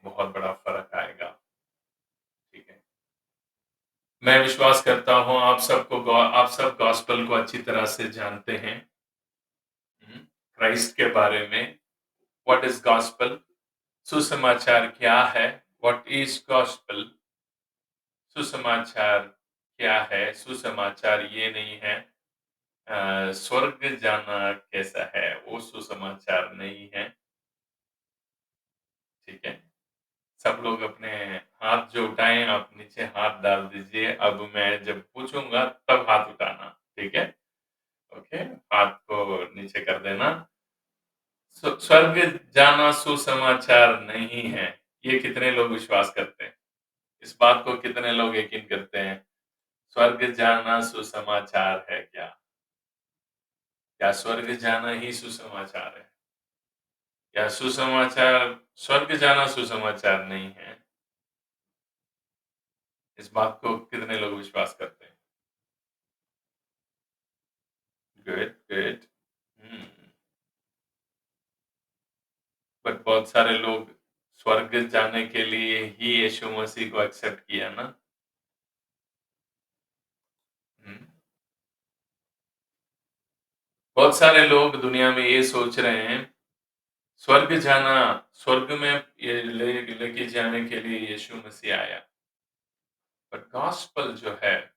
बहुत बड़ा फ़र्क आएगा, ठीक है। मैं विश्वास करता हूँ आप सब गॉस्पेल को अच्छी तरह से जानते हैं। क्राइस्ट के बारे में। What is gospel? सुसमाचार क्या है? What is gospel? सुसमाचार क्या है? सुसमाचार ये नहीं है स्वर्ग जाना कैसा है, वो सुसमाचार नहीं है, ठीक है? सब लोग अपने हाथ जो उठाएँ, आप नीचे हाथ डाल दीजिए। अब मैं जब पूछूँगा तब हाथ उठाना, ठीक है? ओके, हाथ को नीचे कर देना। स्वर्ग जाना सुसमाचार नहीं है। ये कितने लोग विश्वास करते हैं? इस बात को कितने लोग यकीन करते हैं? स्वर्ग जाना सुसमाचार है क्या? क्या स्वर्ग जाना ही सुसमाचार है? या सुसमाचार स्वर्ग जाना सुसमाचार नहीं है? इस बात को कितने लोग विश्वास करते हैं? Good, good. हुँ। बट बहुत सारे लोग स्वर्ग जाने के लिए ही यीशु मसीह को एक्सेप्ट किया ना? हुँ। बहुत सारे लोग दुनिया में ये सोच रहे हैं, स्वर्ग जाना स्वर्ग में ये लेके जाने के लिए यीशु मसीह आया। बट गॉस्पेल जो है,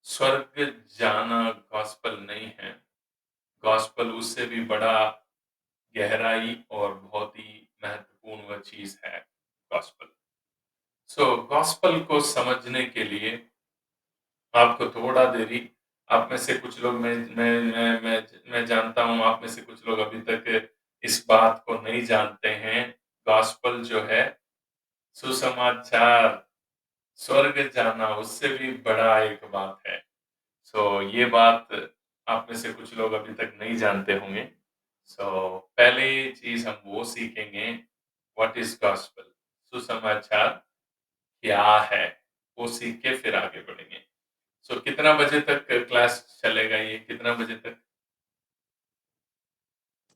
स्वर्ग जाना गॉस्पेल नहीं है। गॉस्पेल उससे भी बड़ा गहराई और बहुत ही महत्वपूर्ण वह चीज़ है, गॉस्पेल। सो गॉस्पेल को समझने के लिए आपको थोड़ा देरी आप में से कुछ लोग मैं जानता हूँ आप में से कुछ लोग अभी तक इस बात को नहीं जानते हैं। गॉस्पेल जो है, सुसमाचार, स्वर्ग जाना उससे भी बड़ा एक बात है। ये बात आप में से कुछ लोग अभी तक नहीं जानते होंगे। पहली चीज़ हम वो सीखेंगे, व्हाट इज़ गॉस्पेल? सुसमाचार क्या है? वो सीख के फिर आगे बढ़ेंगे। कितना बजे तक क्लास चलेगा ये? कितना बजे तक?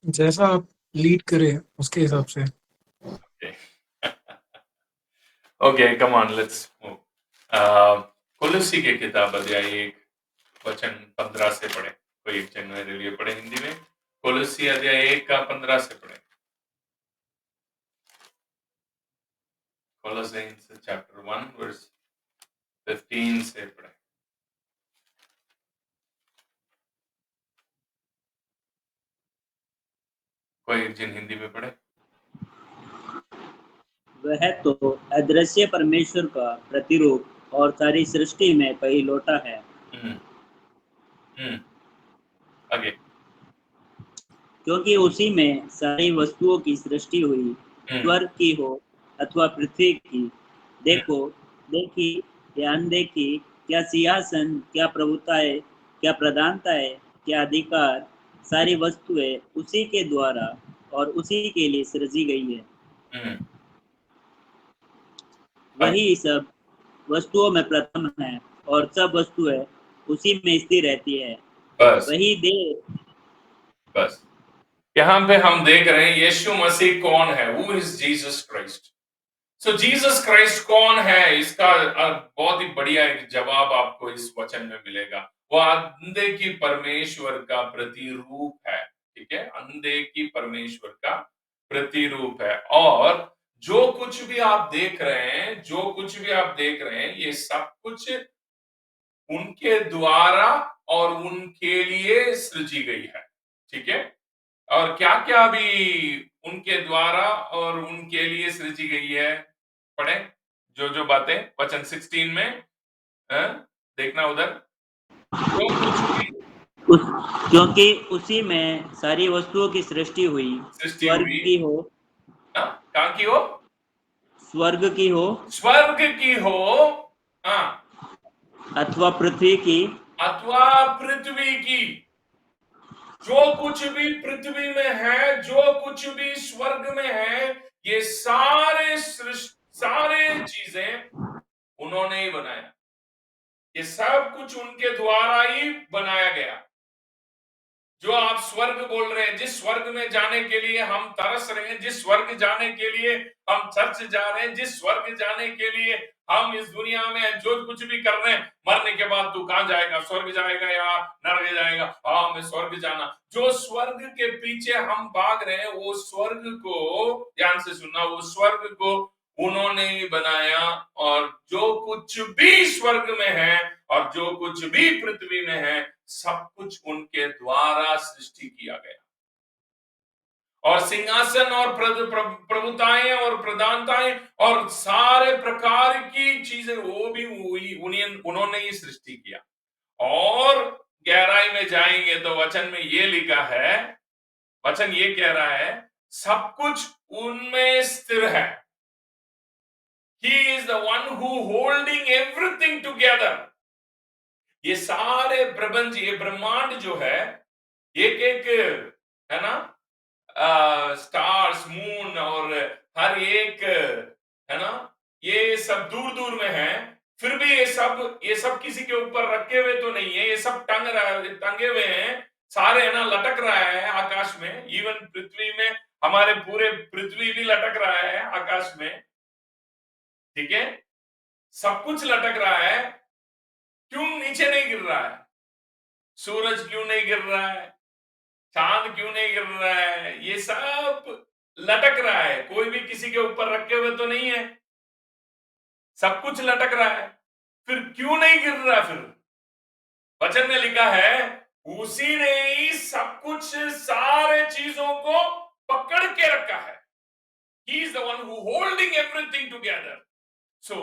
जैसा आप लीड करें उसके हिसाब से। Okay. Okay, come on let's move. Kulussi की किताब अध्याय 1 वचन 15 से पढ़ें। कोई एक जन मेरे लिए पढ़े हिंदी में। कुलुस्सी अध्याय 1 का 15 से पढ़ें। Colossians chapter 1 verse 15 से पढ़ें। कोई एक जन हिंदी में पढ़े। वह तो अदृश्य परमेश्वर का प्रतिरूप और सारी सृष्टि में पहिलौठा है। आगे। क्योंकि उसी में सारी वस्तुओं की सृष्टि हुई, स्वर्ग की हो अथवा पृथ्वी की। देखी या अनदेखी, क्या सिंहासन, क्या प्रभुताएं, क्या प्रधानताएं, क्या अधिकार, सारी वस्तुएं उसी के द्वारा और उसी के लिए सृजी गई है। वही सब वस्तुओं में प्रथम है और सब वस्तुएं उसी में स्थिर रहती है। बस वही देह बस यहाँ पे हम देख रहे हैं यीशु मसीह कौन है। Who is Jesus Christ? Jesus Christ कौन है? इसका बहुत ही बढ़िया एक जवाब आपको इस वचन में मिलेगा। वो अंधे की परमेश्वर का प्रतिरूप है, ठीक है? अंधे की परमेश्वर का प्रतिरूप है। और जो कुछ भी आप देख रहे हैं, ये सब कुछ उनके द्वारा और उनके लिए सृजी गई है, ठीक है? और क्या-क्या अभी उनके द्वारा और उनके लिए सृजी गई है? पढ़ें, जो बातें वचन 16 में देखना उधर। जो कुछ भी उस क्योंकि उसी में सारी वस्तुओं की सृष्टि हुई, सृष्टि स्वर्ग हुई, की हो कहाँ की हो? स्वर्ग की हो स्वर्ग की हो, हाँ, अथवा पृथ्वी की। अथवा पृथ्वी की। जो कुछ भी पृथ्वी में है, जो कुछ भी स्वर्ग में है, ये सारे चीजें उन्होंने ही बनाया। ये सब कुछ उनके द्वारा ही बनाया गया। जो आप स्वर्ग बोल रहे हैं, जिस स्वर्ग में जाने के लिए हम तरस रहे हैं, जिस स्वर्ग जाने के लिए हम चर्च जा रहे हैं, जिस स्वर्ग जाने के लिए हम इस दुनिया में जो कुछ भी कर रहे हैं, मरने के बाद तू कहां जाएगा, स्वर्ग जाएगा या नरक जाएगा? हाँ, मैं स्वर्ग जाना। जो स्वर्ग के पीछे हम भाग रहे हैं, वो स्वर्ग को, ध्यान से सुनना, वो स्वर्ग को उन्होंने ही बनाया, और जो कुछ भी स्वर्ग में है और जो कुछ भी पृथ्वी में है, सब कुछ उनके द्वारा सृष्टि किया गया। और सिंहासन और प्रभुताएं और प्रधानताएं और सारे प्रकार की चीजें, वो भी उन्होंने ही सृष्टि किया। और गहराई में जाएंगे तो वचन में ये लिखा है, वचन ये कह रहा है, सब कुछ उनमें स्थिर है। He is the one who holding everything together. ये सारे प्रपंच, ये ब्रह्मांड जो है, एक एक, है ना, स्टार्स, मून और हर एक, है ना, ये सब दूर दूर में है, फिर भी ये सब किसी के ऊपर रखे हुए तो नहीं है, ये सब टंगे हुए हैं, सारे, है ना, लटक रहा है आकाश में। इवन पृथ्वी में, हमारे पूरे पृथ्वी भी लटक रहा है आकाश में, ठीक है, सब कुछ लटक रहा है। क्यों नीचे नहीं गिर रहा है? सूरज क्यों नहीं गिर रहा है? चांद क्यों नहीं गिर रहा है? ये सब लटक रहा है, कोई भी किसी के ऊपर रखे हुए तो नहीं है, सब कुछ लटक रहा है। फिर क्यों नहीं गिर रहा? फिर वचन में लिखा है, उसी ने ही सब कुछ, सारे चीजों को पकड़ के रखा है। He is the one who holding everything together. सो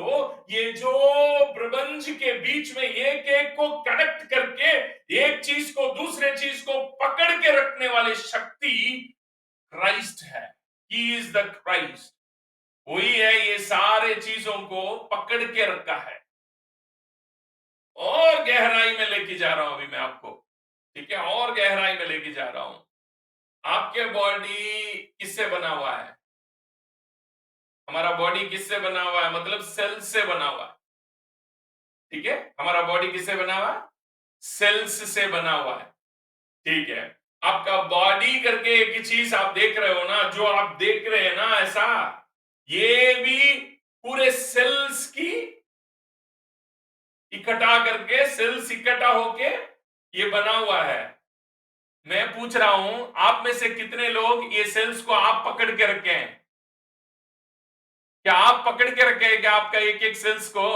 ये जो प्रबंध के बीच में एक एक को कनेक्ट करके एक चीज को दूसरे चीज को पकड़ के रखने वाली शक्ति क्राइस्ट है। ही इज द क्राइस्ट, वही है, ये सारे चीजों को पकड़ के रखा है। और गहराई में लेके जा रहा हूं अभी मैं आपको, ठीक है, और गहराई में लेके जा रहा हूं। आपके बॉडी किससे बना हुआ है? हमारा बॉडी किससे बना हुआ है? मतलब सेल्स से बना हुआ है, ठीक है। हमारा बॉडी किससे बना हुआ है? सेल्स से बना हुआ है, ठीक है। आपका बॉडी करके एक चीज आप देख रहे हो ना, जो आप देख रहे हैं ना, ऐसा, ये भी पूरे सेल्स की इकट्ठा करके, सेल्स इकट्ठा होके ये बना हुआ है। मैं पूछ रहा हूं, आप में से कितने लोग ये सेल्स को आप पकड़ के रखे हैं? क्या आप पकड़ के रखे हैं क्या आपका एक एक सेल्स को?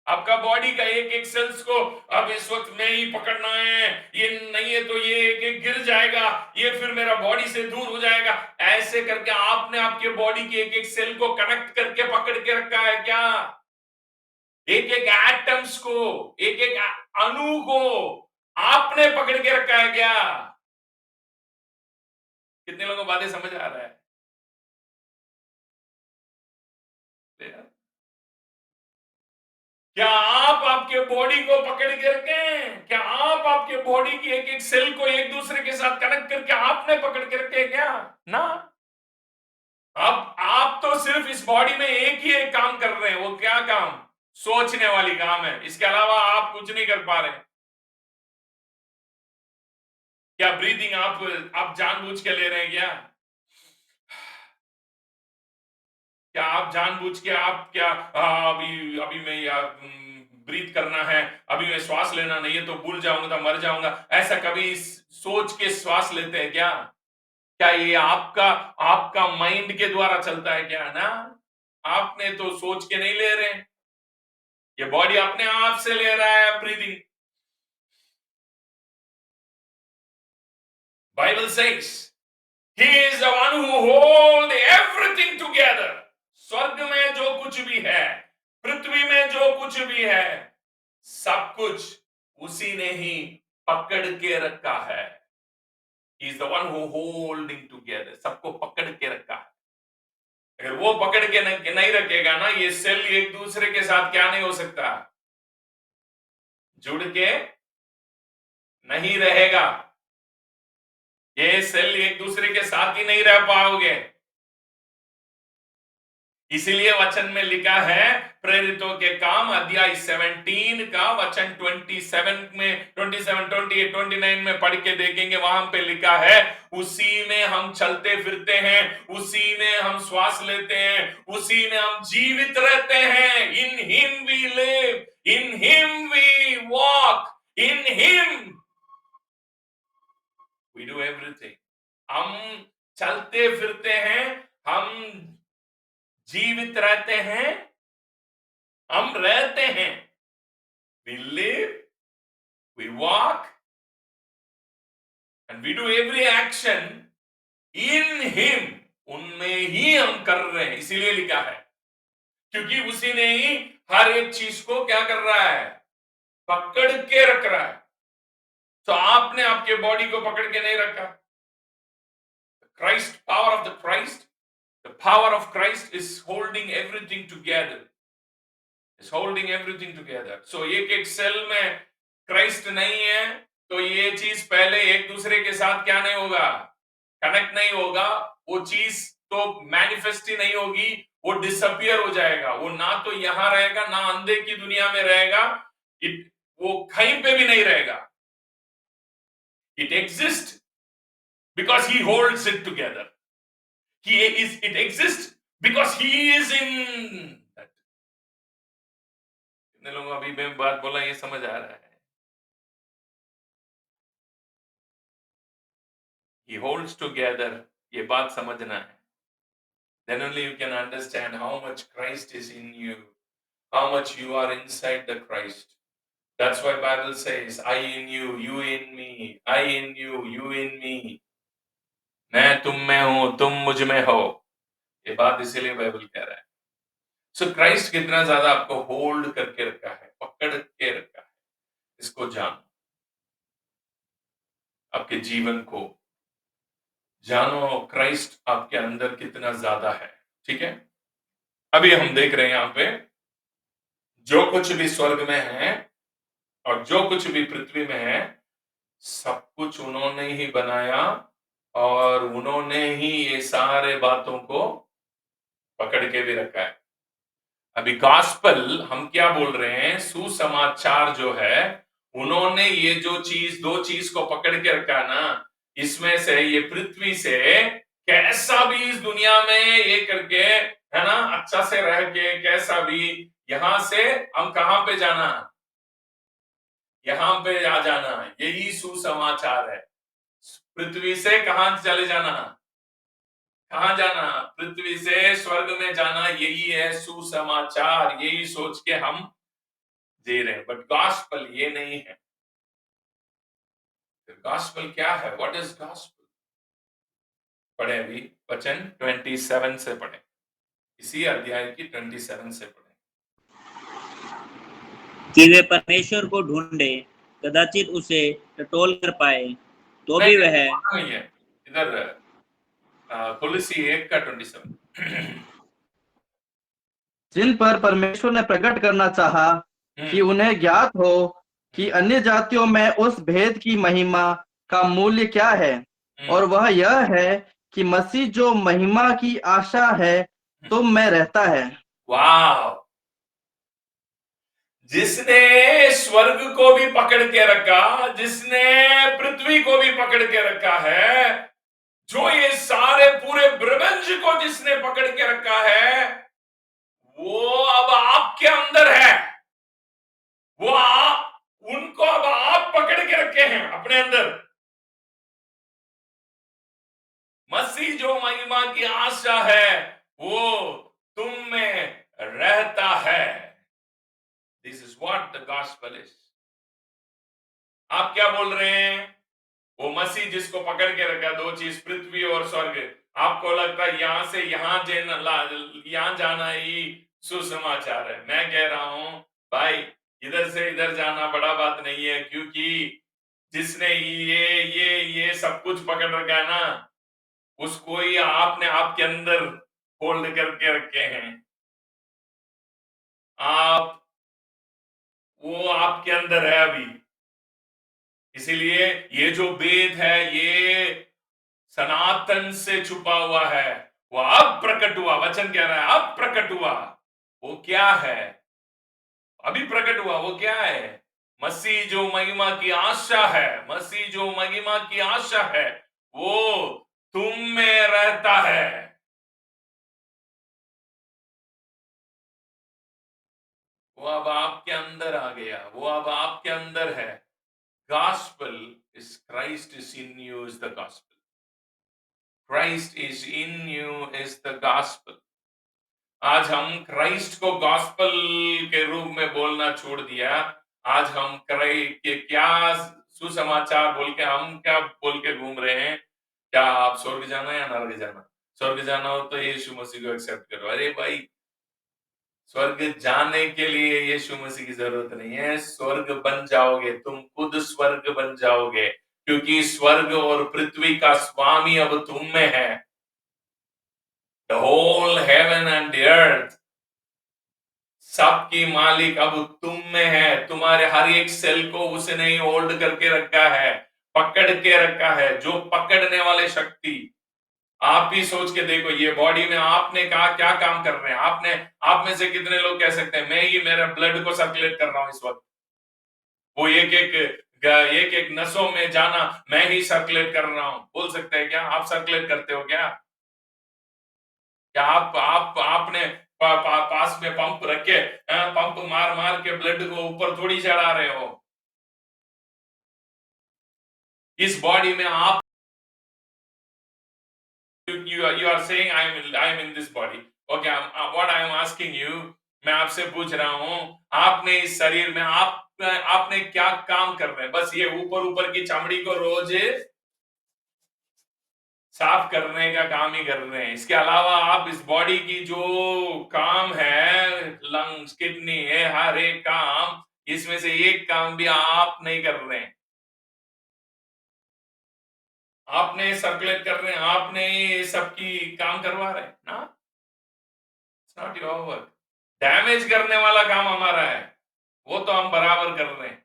आपका बॉडी का एक एक सेल्स को अब इस वक्त में ही पकड़ना है, ये नहीं है तो ये एक एक गिर जाएगा, ये फिर मेरा बॉडी से दूर हो जाएगा, ऐसे करके आपने आपके बॉडी के एक एक सेल को कनेक्ट करके पकड़ के रखा है क्या? एक एक एटम्स को, एक एक अणु को आपने पकड़ के रखा है क्या? कितने लोगों को बातें समझ आ रहा है? क्या आप आपके बॉडी को पकड़ के रखें? क्या आप आपके बॉडी की एक एक सेल को एक दूसरे के साथ कनेक्ट करके आपने पकड़ के रखे क्या? ना। अब आप तो सिर्फ इस बॉडी में एक ही एक काम कर रहे हैं, वो क्या काम? सोचने वाली काम है, इसके अलावा आप कुछ नहीं कर पा रहे। क्या ब्रीदिंग आप जानबूझ के ले रहे हैं क्या? क्या आप जानबूझ के, आप क्या अभी अभी मैं यार ब्रीथ करना है, अभी मैं श्वास लेना नहीं है तो भूल जाऊंगा, तो मर जाऊंगा, ऐसा कभी सोच के श्वास लेते हैं क्या? क्या ये आपका आपका माइंड के द्वारा चलता है क्या? ना, आपने तो सोच के नहीं ले रहे, ये बॉडी अपने आप से ले रहा है breathing. Bible says he is the one who hold everything together. स्वर्ग में जो कुछ भी है, पृथ्वी में जो कुछ भी है, सब कुछ उसी ने ही पकड़ के रखा है। He is the one who holding together, सबको पकड़ के रखा है। अगर वो पकड़ के नहीं रखेगा ना, ये सेल एक दूसरे के साथ क्या नहीं हो सकता? जुड़ के नहीं रहेगा, ये सेल एक दूसरे के साथ ही नहीं रह पाओगे। इसीलिए वचन में लिखा है, प्रेरितों के काम अध्याय 17 का वचन 27 में 27, 28, 29 में पढ़ के देखेंगे, वहां पे लिखा है, उसी में हम चलते फिरते हैं, उसी में हम श्वास लेते हैं, उसी में हम जीवित रहते हैं। In him we live, in him we walk, in him we do everything. हम चलते फिरते हैं, हम जीवित रहते हैं, हम रहते हैं। We live, we walk, and we do every action in Him. उनमें ही हम कर रहे हैं, इसीलिए लिखा है, क्योंकि उसी ने ही हर एक चीज को क्या कर रहा है, पकड़ के रख रहा है। तो आपने आपके बॉडी को पकड़ के नहीं रखा। Christ, power of the Christ, the power of Christ is holding everything together. Is holding everything together. So एक सेल में क्राइस्ट नहीं है तो ये चीज पहले एक दूसरे के साथ क्या नहीं होगा, कनेक्ट नहीं होगा, वो चीज तो मैनिफेस्ट ही नहीं होगी, वो डिसअपियर हो जाएगा। वो ना तो यहां रहेगा, ना अंधे की दुनिया में रहेगा, वो कहीं पे भी नहीं रहेगा। It exist because he holds it together. It exist because he is in. कितने लोगों अभी मैं बात बोला ये समझ आ रहा है? He holds together, ये बात समझना है। Then only you can understand how much Christ is in you, how much you are inside the Christ. That's why Bible says, I in you, you in me, I in you, you in me. मैं तुम में हूं, तुम मुझ में हो। ये बात इसीलिए बाइबल कह रहा है। सो क्राइस्ट कितना ज्यादा आपको होल्ड करके रखा है, पकड़ के रखा है, इसको जानो। आपके जीवन को जानो, क्राइस्ट आपके अंदर कितना ज्यादा है। ठीक है, अभी हम देख रहे हैं यहां पे, जो कुछ भी स्वर्ग में है और जो कुछ भी पृथ्वी में है, सब कुछ उन्होंने ही बनाया और उन्होंने ही ये सारे बातों को पकड़ के भी रखा है। अभी गॉस्पेल हम क्या बोल रहे हैं, सुसमाचार जो है, उन्होंने ये जो चीज, दो चीज को पकड़ के रखा ना, इसमें से ये पृथ्वी से कैसा भी इस दुनिया में ये करके, है ना, अच्छा से रह के कैसा भी, यहां से हम कहां पे जाना, यहां पे आ जाना, यही सुसमाचार है। पृथ्वी से कहां चले जाना, कहां जाना, पृथ्वी से स्वर्ग में जाना, यही है सुसमाचार। यही सोच के हम जी रहे हैं। बट गॉस्पेल ये नहीं है। गॉस्पेल क्या है? What is gospel? पढ़े अभी वचन 27 से पढ़े, इसी अध्याय की 27 से पढ़े कि वे परमेश्वर को ढूंढे, कदाचित उसे टटोल कर पाए, तो भी वह नहीं है। इधर कोलोसी 1 का 27 जिन पर परमेश्वर ने प्रकट करना चाहा कि उन्हें ज्ञात हो कि अन्य जातियों में उस भेद की महिमा का मूल्य क्या है, और वह यह है कि मसीह जो महिमा की आशा है तुम में रहता है। वाह! जिसने स्वर्ग को भी पकड़ के रखा, जिसने पृथ्वी को भी पकड़ के रखा है, जो ये सारे पूरे प्रपंच को जिसने पकड़ के रखा है, वो अब आपके अंदर है। वो उनको अब आप पकड़ के रखे हैं अपने अंदर। मसीह जो महिमा की आशा है, वो तुम में रहता है। This is what the gospel is. आप क्या बोल रहे हैं? वो मसीह जिसको पकड़ के रखा, दो चीज, पृथ्वी और स्वर्ग, आपको लगता है यहां से यहां जाना ही सुसमाचार है। मैं कह रहा हूं भाई, इधर से इधर जाना बड़ा बात नहीं है, क्योंकि जिसने ये सब कुछ पकड़ रखा है ना, उसको ही आपने आपके अंदर होल्ड करके रखे हैं। वो आपके अंदर है अभी। इसीलिए ये जो वेद है, ये सनातन से छुपा हुआ है, वो अब प्रकट हुआ, वचन कह रहा है अब प्रकट हुआ। वो क्या है? अभी प्रकट हुआ, वो क्या है? मसीह जो महिमा की आशा है, मसीह जो महिमा की आशा है, वो तुम में रहता है। वो अब आपके अंदर आ गया, वो अब आपके अंदर है। Gospel is Christ is in you is the gospel. Christ is in you is the gospel. आज हम क्राइस्ट को गॉस्पल के रूप में बोलना छोड़ दिया। आज हम के क्या सुसमाचार बोल के हम क्या बोल के घूम रहे हैं? क्या आप स्वर्ग जाना है या नरक जाना? स्वर्ग जाना हो तो यीशु मसीह को एक्सेप्ट करो। अरे भाई, स्वर्ग जाने के लिए यीशु मसीह की जरूरत नहीं है। स्वर्ग बन जाओगे, तुम खुद स्वर्ग बन जाओगे, क्योंकि स्वर्ग और पृथ्वी का स्वामी अब तुम में है। The whole heaven and the earth, सबकी मालिक अब तुम में है। तुम्हारे हर एक सेल को उसने ही होल्ड करके रखा है, पकड़ के रखा है। जो पकड़ने वाले शक्ति, आप भी सोच के देखो, ये बॉडी में आपने कहा क्या काम कर रहे हैं? आप में से कितने लोग कह सकते हैं मैं ही मेरे ब्लड को सर्कुलेट कर रहा हूं इस वक्त? वो एक एक नसों में जाना मैं ही सर्कुलेट कर रहा हूं, बोल सकते हैं क्या? आप सर्कुलेट करते हो क्या? क्या आपने पास में पंप रख के पंप मार मार के ब्लड को ऊपर थोड़ी चढ़ा रहे हो? इस बॉडी में आप you are saying I am in this body. Okay, what I am asking you, मैं आपसे पूछ रहा हूं, आपने इस शरीर में आपने क्या काम कर रहे हैं? बस ये ऊपर की चमड़ी को रोज साफ करने का काम ही कर रहे हैं। इसके अलावा आप इस बॉडी की जो काम है, लंग्स, किडनी है, हर एक काम, इसमें से एक काम भी आप नहीं कर रहे हैं। आपने सर्कुलेट कर रहे हैं, आपने ये सबकी काम करवा रहे हैं ना? It's not your work. Damage करने वाला काम हमारा है, वो तो हम बराबर कर रहे हैं।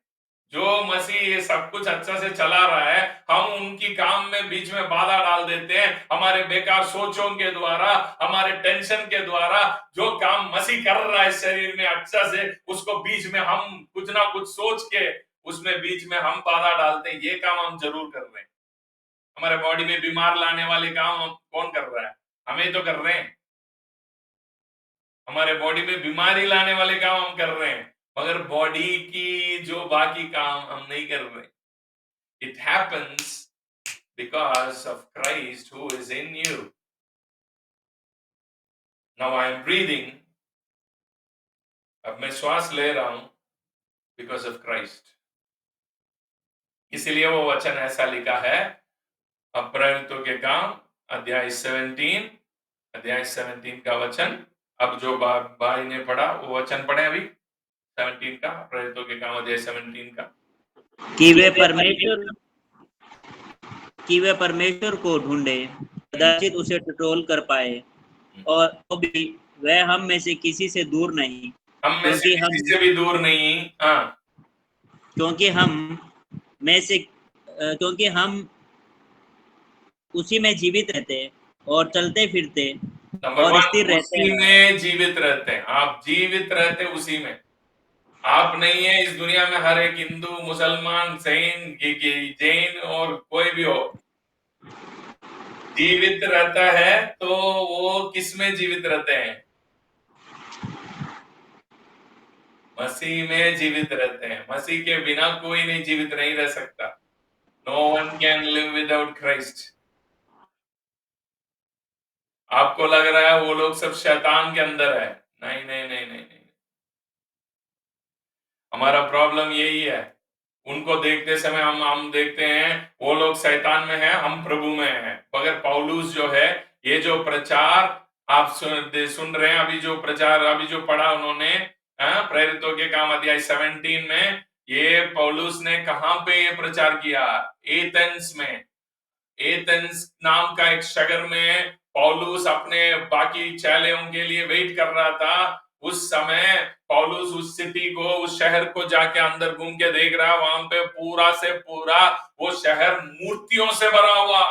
जो मसीह ये सब कुछ अच्छा से चला रहा है, हम उनकी काम में बीच में बाधा डाल देते हैं। हमारे बेकार सोचों के द्वारा, हमारे टेंशन के द्वारा जो काम मसीह कर रहा है शरीर में अच्छा से, उसको बीच में हम कुछ ना कुछ सोच के उसमें बीच में हम बाधा डालते हैं। ये काम हम जरूर कर रहे हैं। हमारे बॉडी में बीमार लाने वाले काम कौन कर रहा है? हमें तो कर रहे हैं। हमारे बॉडी में बीमारी लाने वाले काम हम कर रहे हैं, मगर बॉडी की जो बाकी काम हम नहीं कर रहे। It happens because of Christ who is in you. Now I am breathing, अब मैं श्वास ले रहा हूं बिकॉज ऑफ क्राइस्ट। इसलिए वो वचन ऐसा लिखा है, प्रेरितों के काम अध्याय 17 का वचन। अब जो भाई ने पढ़ा वो वचन पढ़े अभी 17 का, प्रेरितों के काम अध्याय 17 का। कि वे परमेश्वर को ढूंढे, कदाचित उसे टटोल कर पाए, और तो भी वह हम में से किसी से दूर नहीं। हम में से किसी से भी दूर नहीं। हाँ, क्योंकि हम उसी में जीवित रहते और चलते फिरते और स्थिर रहते हैं। उसी में जीवित रहते हैं। आप जीवित रहते उसी में। आप नहीं है इस दुनिया में। हर एक हिंदू, मुसलमान, जैन और कोई भी हो, जीवित रहता है तो वो किस में जीवित रहते हैं? मसीह में जीवित रहते हैं। मसीह के बिना कोई नहीं जीवित नहीं रह सकता। No one can live without Christ. आपको लग रहा है वो लोग सब शैतान के अंदर है। नहीं नहीं नहीं नहीं नहीं। हमारा प्रॉब्लम यही है। उनको देखते समय हम देखते हैं वो लोग शैतान में है, हम प्रभु में हैं। मगर पौलुस जो है, ये जो प्रचार आप सुन रहे हैं, अभी जो प्रचार अभी जो पढ़ा उन्होंने प्रेरितों के काम अध्याय 17 में, ये पौलुस ने कहां पे ये प्रचार किया? एथेंस में। एथेंस नाम का एक शहर में पौलुस अपने बाकी चेलों के लिए वेट कर रहा था। उस समय पौलुस उस सिटी को, उस शहर को जाके अंदर घूम के देख रहा, वहां पे पूरा से पूरा वो शहर मूर्तियों से भरा हुआ।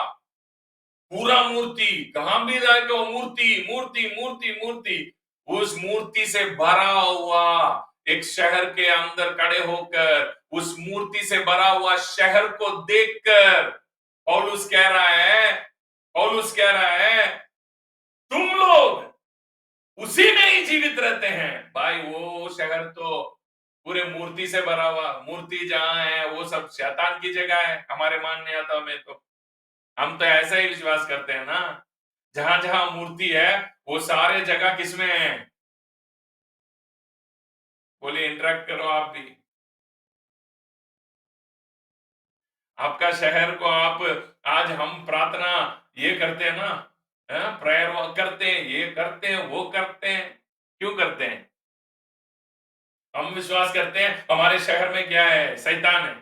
पूरा मूर्ति, कहां भी जाए तो मूर्ति मूर्ति मूर्ति मूर्ति, उस मूर्ति से भरा हुआ एक शहर के अंदर खड़े होकर उस मूर्ति से भरा हुआ शहर को देखकर पौलुस कह रहा है, पौलुस कह रहा है, तुम लोग उसी में ही जीवित रहते हैं। भाई वो शहर तो पूरे मूर्ति से भरा हुआ, मूर्ति जहां है वो सब शैतान की जगह है हमारे मानने आता में। तो हम तो ऐसा ही विश्वास करते हैं ना, जहां जहां मूर्ति है वो सारे जगह किसमें है? बोलिए, इंटरेक्ट करो आप भी। आपका शहर को आप, आज हम प्रार्थना ये करते हैं ना, प्रेयर करते हैं, ये करते हैं, वो करते हैं, क्यों करते हैं? हम विश्वास करते हैं हमारे शहर में क्या है? शैतान है।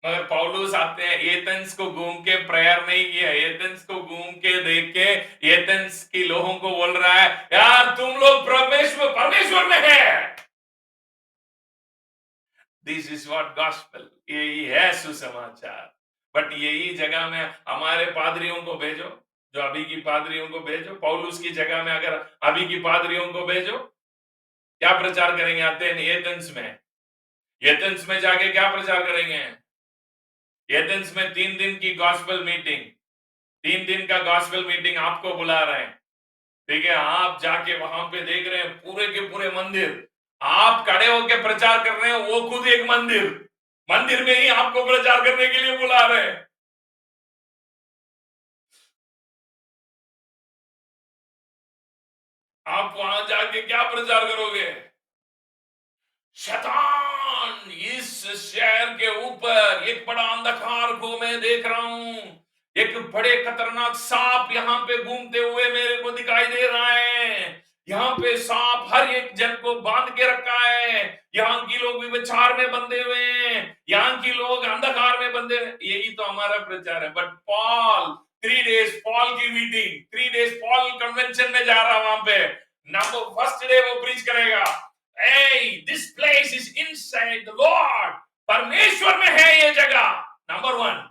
मगर पौलुस आते हैं, एथेंस को घूम के प्रेयर नहीं किया, एथेंस को घूम के देख के एथेंस के लोगों को बोल रहा है, यार तुम लोग परमेश्वर में है। दिस इज व्हाट गॉस्पेल, यही है सुसमाचार। बट यही जगह में हमारे पादरियों को भेजो, जो अभी की पादरियों को भेजो, पौलुस की जगह में अगर अभी की पादरियों को भेजो, क्या प्रचार करेंगे? आते हैं एथेंस में, एथेंस में जाके क्या प्रचार करेंगे? एथेंस में 3 दिन की गॉस्पेल मीटिंग, 3 दिन का गॉस्पेल मीटिंग आपको बुला रहे हैं, ठीक है? आप जाके वहां पे देख रहे हैं पूरे के पूरे मंदिर, आप खड़े होकर प्रचार कर रहे हैं, वो खुद एक मंदिर, मंदिर में ही आपको प्रचार करने के लिए बुला रहे हैं। आप वहां जाके क्या प्रचार करोगे? शैतान इस शहर के ऊपर एक बड़ा अंधकार को मैं देख रहा हूं, एक बड़े खतरनाक सांप यहाँ पे घूमते हुए मेरे को दिखाई दे रहा है। यहाँ पे सांप हर एक जन को बांध के रखा है, यहाँ की लोग विचार में बंधे हुए हैं, यहाँ की लोग अंधकार में बंधे हैं। यही तो हमारा प्रचार है। बट पॉल 3 डेज पॉल की मीटिंग, 3 डेज पॉल कन्वेंशन में जा रहा वहां पे, नंबर फर्स्ट डे वो प्रीच करेगा, hey, this place is inside the Lord, परमेश्वर में है ये जगह, नंबर 1।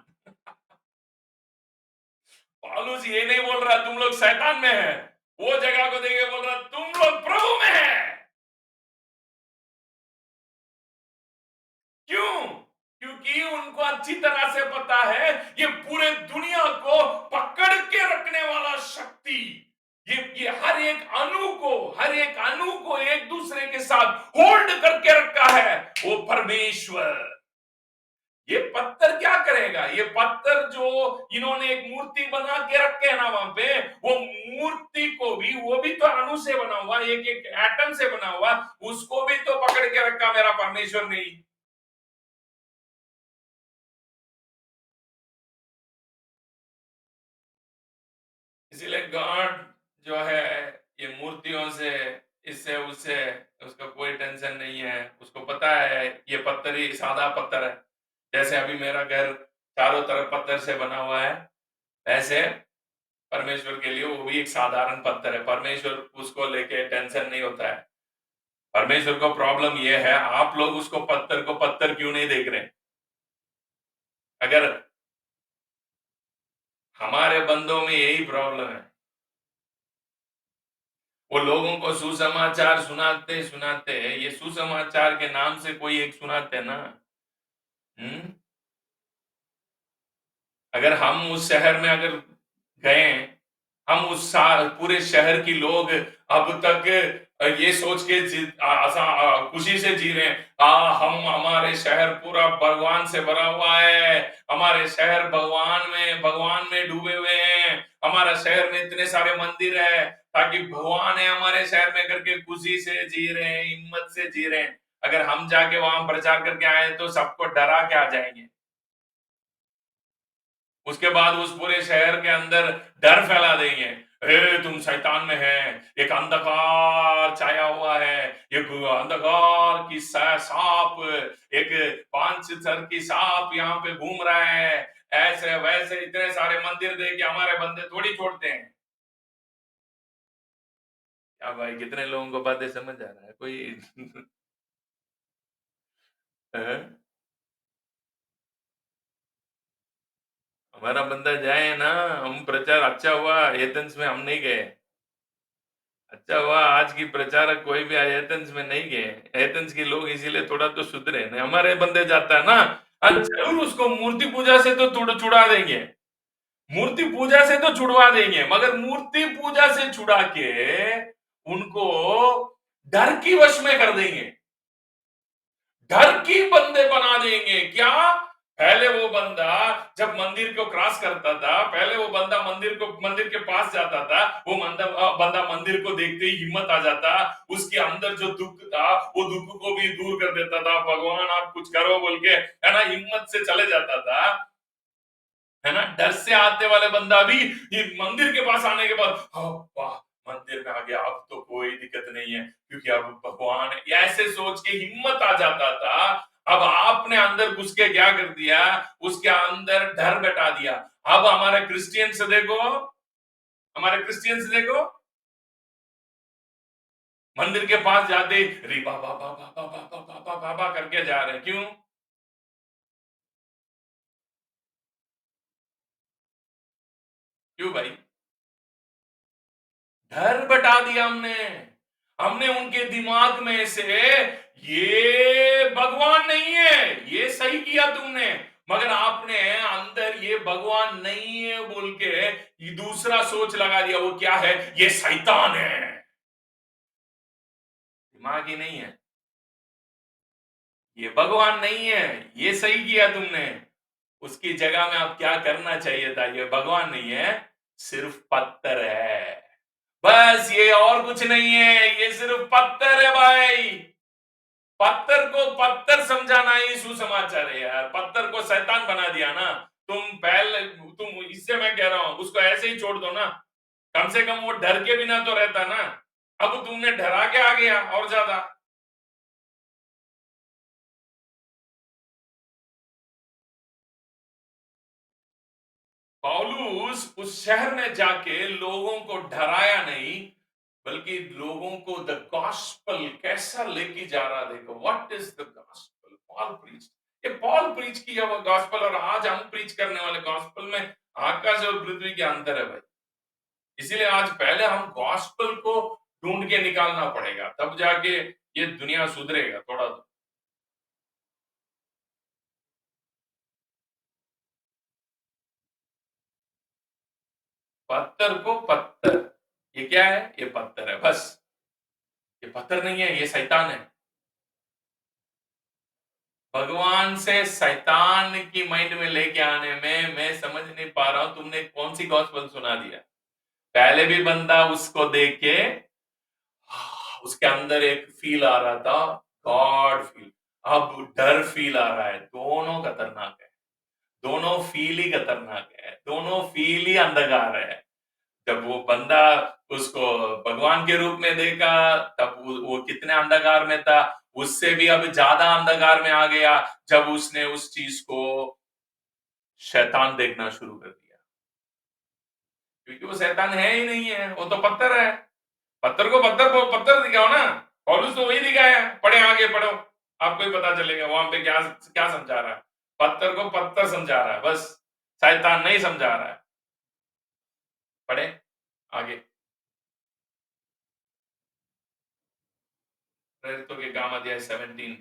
पौलुस ये नहीं बोल रहा तुम लोग शैतान में है, वो जगह को देखे बोल रहा तुम लोग प्रभु में है। क्यों? क्योंकि उनको अच्छी तरह से पता है ये पूरे दुनिया को पकड़ के रखने वाला शक्ति, ये हर एक अणु को एक दूसरे के साथ होल्ड करके रखा है वो परमेश्वर। ये पत्थर क्या करेगा? ये पत्थर जो इन्होंने एक मूर्ति बना के रखे है ना वहां पे, वो मूर्ति को भी, वो भी तो अणु से बना हुआ, एक एक एटम से बना हुआ, उसको भी तो पकड़ के रखा मेरा परमेश्वर ने। इसीलिए गॉड जो है ये मूर्तियों से, इससे उससे उसका कोई टेंशन नहीं है। उसको पता है ये पत्थर ही सादा पत्थर है, जैसे अभी मेरा घर चारों तरफ पत्थर से बना हुआ है, वैसे परमेश्वर के लिए वो भी एक साधारण पत्थर है। परमेश्वर उसको लेके टेंशन नहीं होता है। परमेश्वर को प्रॉब्लम ये है, आप लोग उसको पत्थर को पत्थर क्यों नहीं देख रहे? अगर हमारे बंदों में यही प्रॉब्लम है, वो लोगों को सुसमाचार सुनाते सुनाते, ये सुसमाचार के नाम से कोई एक सुनाते ना, अगर हम उस शहर में अगर गए, हम उस पूरे शहर की लोग अब तक ये सोच के खुशी से जी रहे हैं, हम, हमारे शहर पूरा भगवान से भरा हुआ है, हमारे शहर भगवान में डूबे हुए हैं, हमारा शहर में इतने सारे मंदिर है ताकि भगवान है हमारे शहर में करके खुशी से जी रहे हैं, हिम्मत से जी रहे हैं। अगर हम जाके वहां प्रचार करके आए तो सबको डरा के आ जाएंगे। उसके बाद उस पूरे शहर के अंदर डर फैला देंगे, तुम शैतान में है, एक अंधकार छाया हुआ है, एक अंधकार की सांप, एक 5 सर की सांप यहाँ पे घूम रहा है। ऐसे वैसे इतने सारे मंदिर दे के हमारे बंदे थोड़ी छोड़ते हैं। क्या भाई, कितने लोगों को बातें समझ आ रहा है कोई? हमारा बंदा जाए ना, हम प्रचार अच्छा हुआ एथेंस में हम नहीं गए, अच्छा हुआ आज की प्रचारक कोई भी एथेंस में नहीं गए, एथेंस के लोग इसीलिए थोड़ा तो सुधरे, नहीं हमारे बंदे जाता है ना, जरूर उसको मूर्ति पूजा से तो छुड़ा देंगे, मूर्ति पूजा से तो छुड़वा देंगे, मगर मूर्ति पूजा से छुड़ा के उनको डर की वश में कर देंगे, डर की बंदे बना देंगे। क्या? पहले वो बंदा जब मंदिर को क्रॉस करता था, पहले वो बंदा मंदिर के पास जाता था, वो बंदा मंदिर को देखते ही हिम्मत आ जाता, उसके अंदर जो दुख था वो दुख को भी दूर कर देता था, भगवान आप कुछ करो बोल के, है ना, हिम्मत से चले जाता था, है ना। डर से आते वाले बंदा भी ये मंदिर के पास आने के बाद वाह मंदिर में आ गया, अब तो कोई दिक्कत नहीं है क्योंकि अब भगवान है, ऐसे सोच के हिम्मत आ जाता था। अब आपने अंदर घुस के क्या कर दिया, उसके अंदर डर बैठा दिया। अब हमारे क्रिश्चियंस देखो, मंदिर के पास जाते रे बाबा बाबा बाबा बाबा बाबा बाबा करके जा रहे हैं, क्यों? क्यों भाई? डर बटा दिया हमने उनके दिमाग में से, ये भगवान नहीं है, ये सही किया तुमने, मगर आपने अंदर ये भगवान नहीं है बोल के ये दूसरा सोच लगा दिया, वो क्या है? ये शैतान है। दिमाग ही नहीं है, ये भगवान नहीं है, ये सही किया तुमने। उसकी जगह में आप क्या करना चाहिए था? ये भगवान नहीं है, सिर्फ पत्थर है, बस, ये और कुछ नहीं है, ये सिर्फ पत्थर है भाई। पत्थर को पत्थर समझाना ही सुसमाचार है यार, पत्थर को शैतान बना दिया ना तुम, इससे मैं कह रहा हूं उसको ऐसे ही छोड़ दो ना, कम से कम वो डर के बिना तो रहता ना, अब तुमने डरा के आ गया और ज्यादा। पौलुस उस शहर में जाके लोगों को डराया नहीं, बल्कि लोगों को द गॉस्पेल कैसा लेके जा रहा, देखो what is the gospel Paul preach, ये पॉल प्रीच किया वो गॉस्पेल, और आज हम प्रीच करने वाले गॉस्पेल में आकाश और पृथ्वी के अंतर है भाई। इसीलिए आज पहले हम गॉस्पेल को ढूंढ के निकालना पड़ेगा, तब जाके ये दुनिया सुधरेगा थोड़ा तो। पत्थर को पत्थर, ये क्या है? ये पत्थर है बस, ये पत्थर नहीं है, ये शैतान है। भगवान से शैतान की माइंड में लेके आने में मैं समझ नहीं पा रहा हूं, तुमने कौन सी गॉस्पेल सुना दिया। पहले भी बंदा उसको देख के उसके अंदर एक फील आ रहा था, गॉड फील, अब डर फील आ रहा है, दोनों खतरनाक है, दोनों फील ही खतरनाक है, दोनों फील ही अंधकार है। जब वो बंदा उसको भगवान के रूप में देखा, तब वो कितने अंधकार में था, उससे भी अब ज्यादा अंधकार में आ गया जब उसने उस चीज को शैतान देखना शुरू कर दिया, क्योंकि वो शैतान है ही नहीं है, वो तो पत्थर है। पत्थर को पत्थर दिखाओ ना, पौलुस तो वही दिखाया है, पढ़े आगे पढ़ो, आपको ही पता चलेगा वहां पे क्या क्या समझा रहा है। पत्थर को पत्थर समझा रहा है बस, शैतान नहीं समझा रहा है। पढ़े आगे, प्रेरितों के काम अध्याय 17।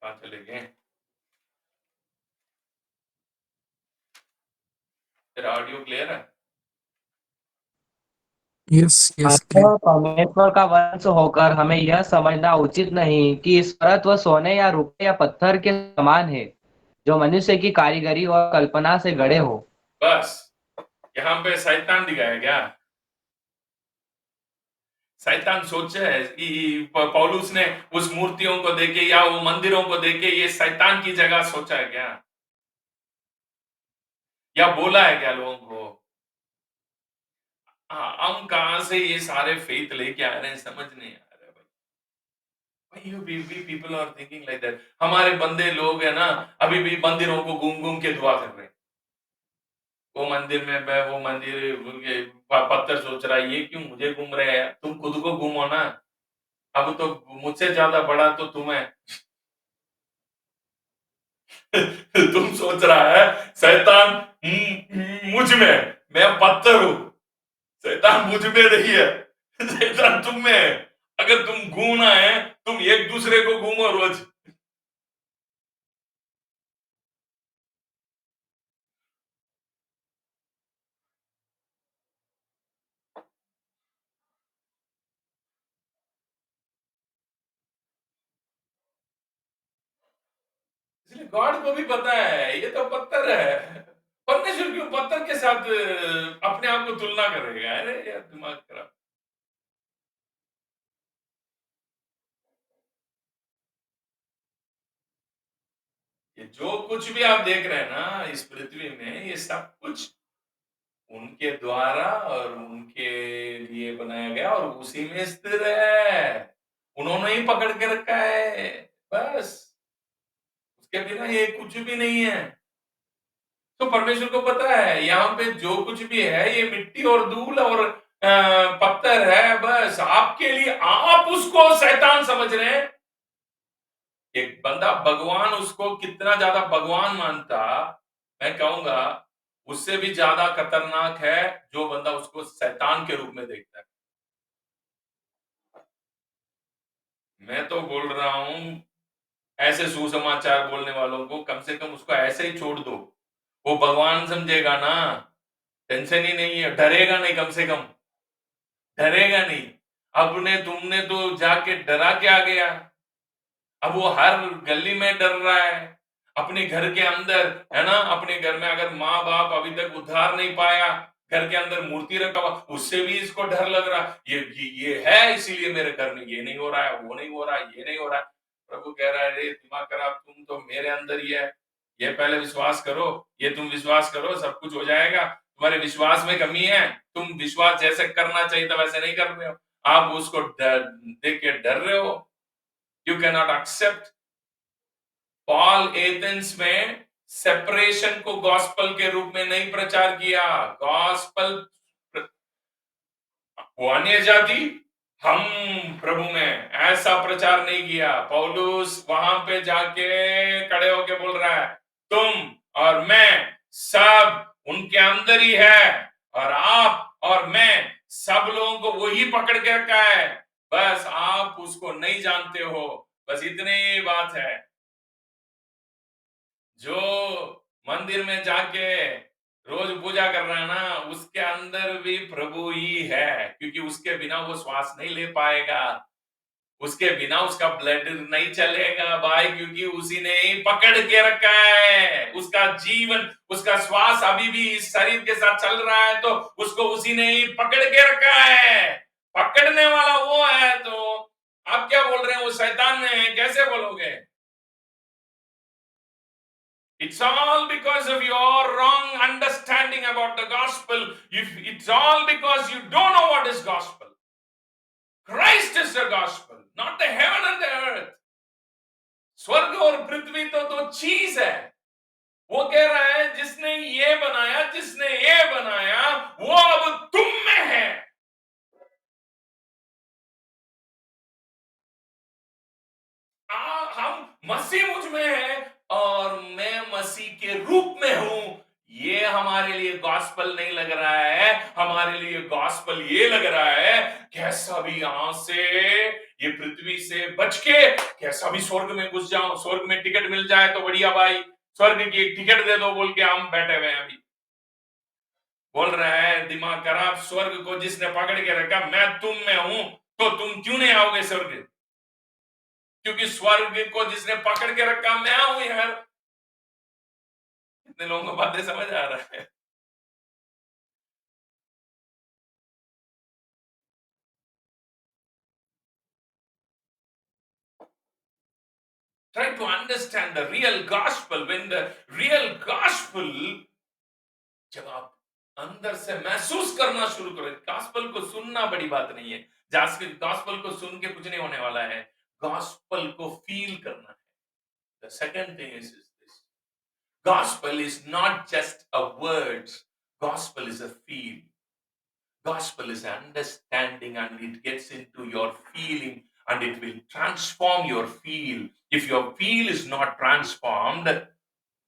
कहाँ चले गए? तेरा ऑडियो क्लियर है? यस यस अतः परमेश्वर का वंश होकर हमें यह समझना उचित नहीं कि ईश्वरत्व सोने या रुपये या पत्थर के समान है, जो मनुष्य की कारीगरी और कल्पना से गढ़े हो। बस यहाँ पे शैतान दिखाया क्या? शैतान सोचा है कि पौलुस ने उस मूर्तियों को देखे या वो मंदिरों को देखे, ये शैतान की जगह सोचा है क्या, या बोला है क्या लोगों को? हाँ, हम कहां से ये सारे फेथ लेके आ रहे हैं समझ नहीं आ रहा है भाई। we people are thinking like that। हमारे बंदे लोग है ना, अभी भी मंदिरों को घूम घूम के दुआ कर रहे हैं, वो मंदिर में मैं, वो मंदिर पत्थर सोच रहा है, ये क्यों मुझे घूम रहे हैं, तुम खुद को घूमो ना। अब तो मुझसे ज्यादा बड़ा तो तुम है। तुम सोच रहा है शैतान मुझ में, मैं पत्थर हूं, शैतान मुझ में नहीं है, शैतान तुम में है। अगर तुम घूमना है, तुम एक दूसरे को घूमो रोज। इसलिए गॉड को भी पता है ये तो पत्थर है। परमेश्वर क्यों पत्थर के साथ अपने आप को तुलना करेगा? अरे यार दिमाग खराब। ये जो कुछ भी आप देख रहे हैं ना इस पृथ्वी में, ये सब कुछ उनके द्वारा और उनके लिए बनाया गया और उसी में स्थिर है। उन्होंने ही पकड़ के रखा है, बस। उसके बिना ये कुछ भी नहीं है। तो परमेश्वर को पता है यहाँ पे जो कुछ भी है ये मिट्टी और धूल और पत्थर है, बस। आपके लिए आप उसको शैतान समझ रहे हैं। एक बंदा भगवान उसको कितना ज्यादा भगवान मानता, मैं कहूंगा उससे भी ज्यादा खतरनाक है जो बंदा उसको शैतान के रूप में देखता है। मैं तो बोल रहा हूं ऐसे सुसमाचार बोलने वालों को कम से कम उसको ऐसे ही छोड़ दो। वो भगवान समझेगा ना, टेंशन ही नहीं है, डरेगा नहीं, कम से कम डरेगा नहीं। अपने तुमने तो जाके डरा के आ गया, अब वो हर गली में डर रहा है। अपने घर के अंदर है ना, अपने घर में अगर माँ बाप अभी तक उद्धार नहीं पाया, घर के अंदर मूर्ति रखा हुआ, उससे भी इसको डर लग रहा। ये है इसीलिए मेरे घर में ये नहीं हो रहा है, वो नहीं हो रहा है, ये नहीं हो रहा है। प्रभु कह रहा है रे दिमाग खराब, तुम तो मेरे अंदर ही है। ये पहले विश्वास करो, ये तुम विश्वास करो, सब कुछ हो जाएगा। तुम्हारे विश्वास में कमी है, तुम विश्वास जैसे करना चाहिए था वैसे नहीं कर रहे हो। आप उसको देख के डर रहे हो। You can not accept. Paul Athens में सेपरेशन को गॉस्पल के रूप में नहीं प्रचार किया। गॉस्पल वो अन्य जाति, हम प्रभु में, ऐसा प्रचार नहीं किया। पौलुस वहां पे जाके खड़े होके बोल रहा है तुम और मैं सब उनके अंदर ही है, और आप और मैं सब लोगों को वही पकड़ के रखा है, बस आप उसको नहीं जानते हो। बस इतनी बात है। जो मंदिर में जाके रोज पूजा कर रहा है ना, उसके अंदर भी प्रभु ही है, क्योंकि उसके बिना वो श्वास नहीं ले पाएगा, उसके बिना उसका ब्लड नहीं चलेगा भाई, क्योंकि उसी ने ही पकड़ के रखा है। उसका जीवन, उसका श्वास अभी भी इस शरीर के साथ चल रहा है, तो उसको उसी ने ही पकड़ के रखा है। पकड़ने वाला वो है, तो आप क्या बोल रहे हैं वो शैतान है? कैसे बोलोगे? It's all because of your wrong understanding about the gospel. It's all because you don't know what is gospel. Christ is the gospel, not the heaven and the earth. स्वर्ग और पृथ्वी तो दो चीज है। वो कह रहा है जिसने ये बनाया, जिसने ये बनाया, वो अब तुम में है। हम मसीह मुझ में है और मैं मसीह के रूप में हूं। ये हमारे लिए गॉस्पल नहीं लग रहा है। हमारे लिए गॉस्पल ये लग रहा है कैसा भी यहां से, ये पृथ्वी से बच के कैसा भी स्वर्ग में घुस जाओ, स्वर्ग में टिकट मिल जाए तो बढ़िया भाई, स्वर्ग की एक टिकट दे दो बोल के हम बैठे हुए हैं। अभी बोल रहा है दिमाग खराब, स्वर्ग को जिसने पकड़ के रखा, मैं तुम में हूं, तो तुम क्यों नहीं आओगे स्वर्ग? क्योंकि स्वर्ग को जिसने पकड़ के रखा मैं हूं यार। कितने लोगों को बातें समझ आ रहा है? Try to understand the real gospel. When the real gospel, जब आप अंदर से महसूस करना शुरू करो, गॉस्पल को सुनना बड़ी बात नहीं है। गॉस्पल को सुन के कुछ नहीं होने वाला है, गॉस्पल को फील करना है। The second thing is this: gospel is not just a words, gospel is a feel. Gospel is understanding, and it gets into your feeling. and it will transform your feel. If your feel is not transformed,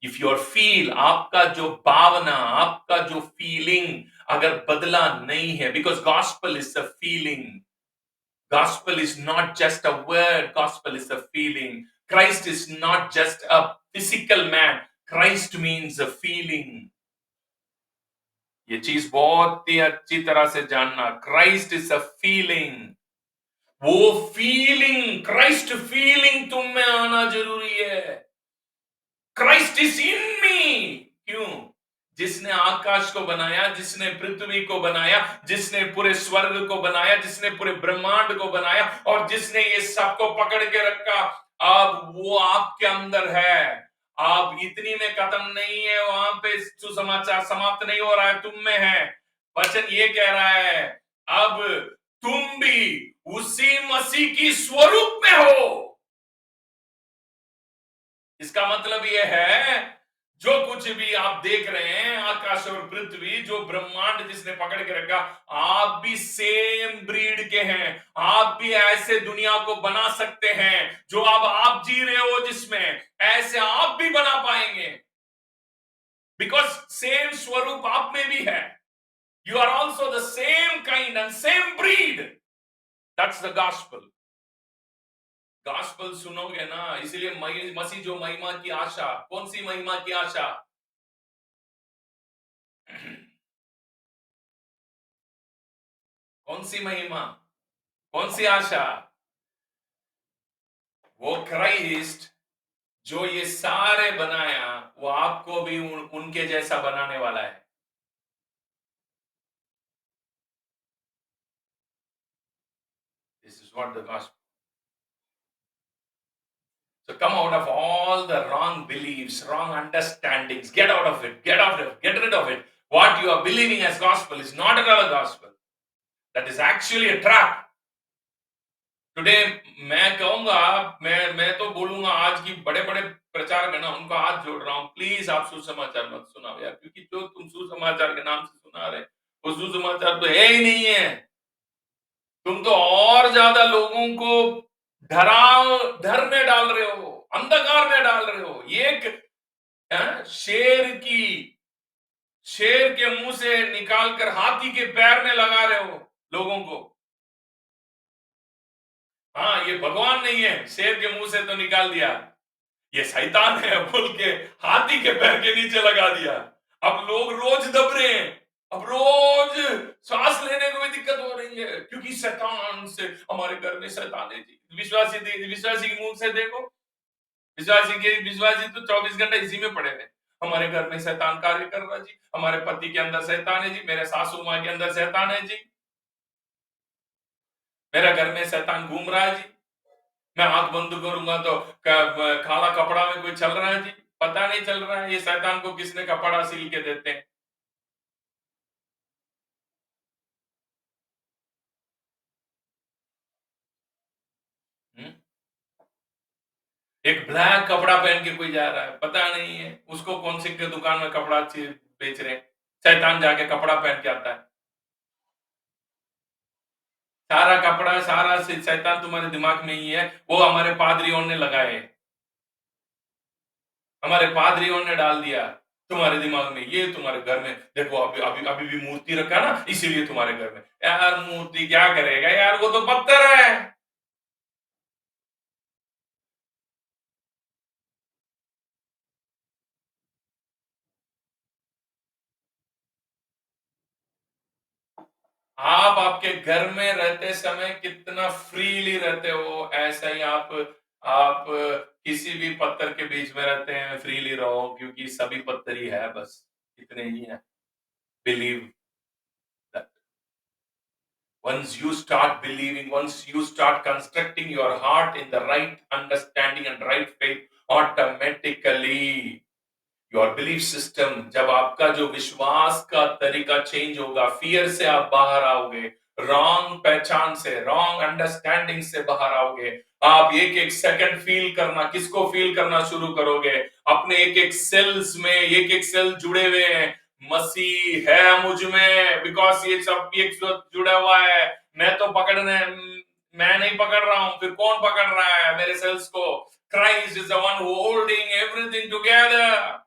if your feel, आपका जो भावना, आपका जो feeling अगर बदला नहीं है, because gospel is a feeling. Gospel is not just a word, gospel is a feeling. Christ is not just a physical man, Christ means a feeling. ये चीज बहुत ही अच्छी तरह से जानना, Christ is a feeling. वो फीलिंग, क्राइस्ट फीलिंग तुम में आना जरूरी है. क्राइस्ट इज इन मी. क्यों? जिसने आकाश को बनाया, जिसने पृथ्वी को बनाया, जिसने पूरे स्वर्ग को बनाया, जिसने पूरे ब्रह्मांड को बनाया और जिसने ये सबको पकड़ के रखा, अब वो आपके अंदर है. आप इतनी में खत्म नहीं है, वहां पे सुसमाचार समाप्त नहीं हो रहा है, तुम में है. वचन ये कह रहा है, अब तुम भी उसी मसीह की स्वरूप में हो. इसका मतलब यह है, जो कुछ भी आप देख रहे हैं, आकाश और पृथ्वी, जो ब्रह्मांड जिसने पकड़ के रखा, आप भी सेम ब्रीड के हैं. आप भी ऐसे दुनिया को बना सकते हैं. जो अब आप जी रहे हो जिसमें, ऐसे आप भी बना पाएंगे. बिकॉज सेम स्वरूप आप में भी है. You are also the same kind and same breed. That's the gospel. Gospel सुनोगे ना, इसलिए मसीह जो महिमा की आशा, कौन सी महिमा की आशा? कौन सी महिमा, कौन सी आशा? वो क्राइस्ट जो ये सारे बनाया, वो आपको भी उनके जैसा बनाने वाला है. This is what the gospel. So come out of all the wrong beliefs, wrong understandings. Get out of it. Get out of it. Get rid of it. What you are believing as gospel is not another gospel. That is actually a trap. Today मैं कहूंगा, मैं तो बोलूंगा, आज की बड़े बड़े प्रचारक है ना, उनको हाथ जोड़ रहा हूं, प्लीज आप सुसमाचार मत सुनाओ यार. क्योंकि जो तुम सुसमाचार के नाम से सुना रहे, वो सुसमाचार तो है ही नहीं है. तुम तो और ज्यादा लोगों को डर में डाल रहे हो, अंधकार में डाल रहे हो. एक शेर के मुंह से निकालकर हाथी के पैर में लगा रहे हो लोगों को. हाँ, ये भगवान नहीं है, शेर के मुंह से तो निकाल दिया, ये शैतान है बोल के हाथी के पैर के नीचे लगा दिया. अब लोग रोज दब रहे हैं. अब रोज सांस लेने को भी दिक्कत हो रही है, क्योंकि शैतान से, हमारे घर में शैतान है जी. विश्वासी के मुंह से देखो, विश्वासी तो 24 घंटे इसी में पड़े हैं. हमारे घर में शैतान कार्य कर रहा जी, हमारे पति के अंदर शैतान है जी, मेरे सासू माँ के अंदर शैतान है जी, मेरा घर में शैतान घूम रहा है जी. मैं आंख बंद करूंगा तो काला कपड़ा में कोई चल रहा है जी, पता नहीं चल रहा है ये शैतान को किसने कपड़ा सिल के देते हैं. एक ब्लैक कपड़ा पहन के कोई जा रहा है, पता नहीं है उसको कौन सी दुकान में कपड़ा बेच रहे हैं. शैतान जाके कपड़ा पहन के आता है. सारा कपड़ा, सारा शैतान तुम्हारे दिमाग में ही है. वो हमारे पादरियों ने लगाए, हमारे पादरियों ने डाल दिया तुम्हारे दिमाग में. ये तुम्हारे घर में देखो, अभी भी मूर्ति रखा ना, इसीलिए तुम्हारे घर में. यार मूर्ति क्या करेगा यार, वो तो पत्थर है. आप आपके घर में रहते समय कितना फ्रीली रहते हो, ऐसा ही आप किसी भी पत्थर के बीच में रहते हैं, फ्रीली रहो, क्योंकि सभी पत्थर ही है, बस इतने ही है. Believe that once you start believing, once you start constructing your heart in the right understanding and right faith, automatically your belief system, जब आपका जो विश्वास का तरीका चेंज होगा, फियर से आप बाहर आओगे, रॉन्ग पहचान से, रॉन्ग अंडरस्टैंडिंग से बाहर आओगे. आप एक एक सेकंड फील करना, किसको फील करना शुरू करोगे? अपने एक एक सेल्स में एक एक सेल जुड़े हुए हैं, मसीह है मुझ में, बिकॉज ये सब एक जुड़ा हुआ है. मैं तो पकड़ने मैं नहीं पकड़ रहा हूं, फिर कौन पकड़ रहा है मेरे सेल्स को? Christ is the one who holding everything together.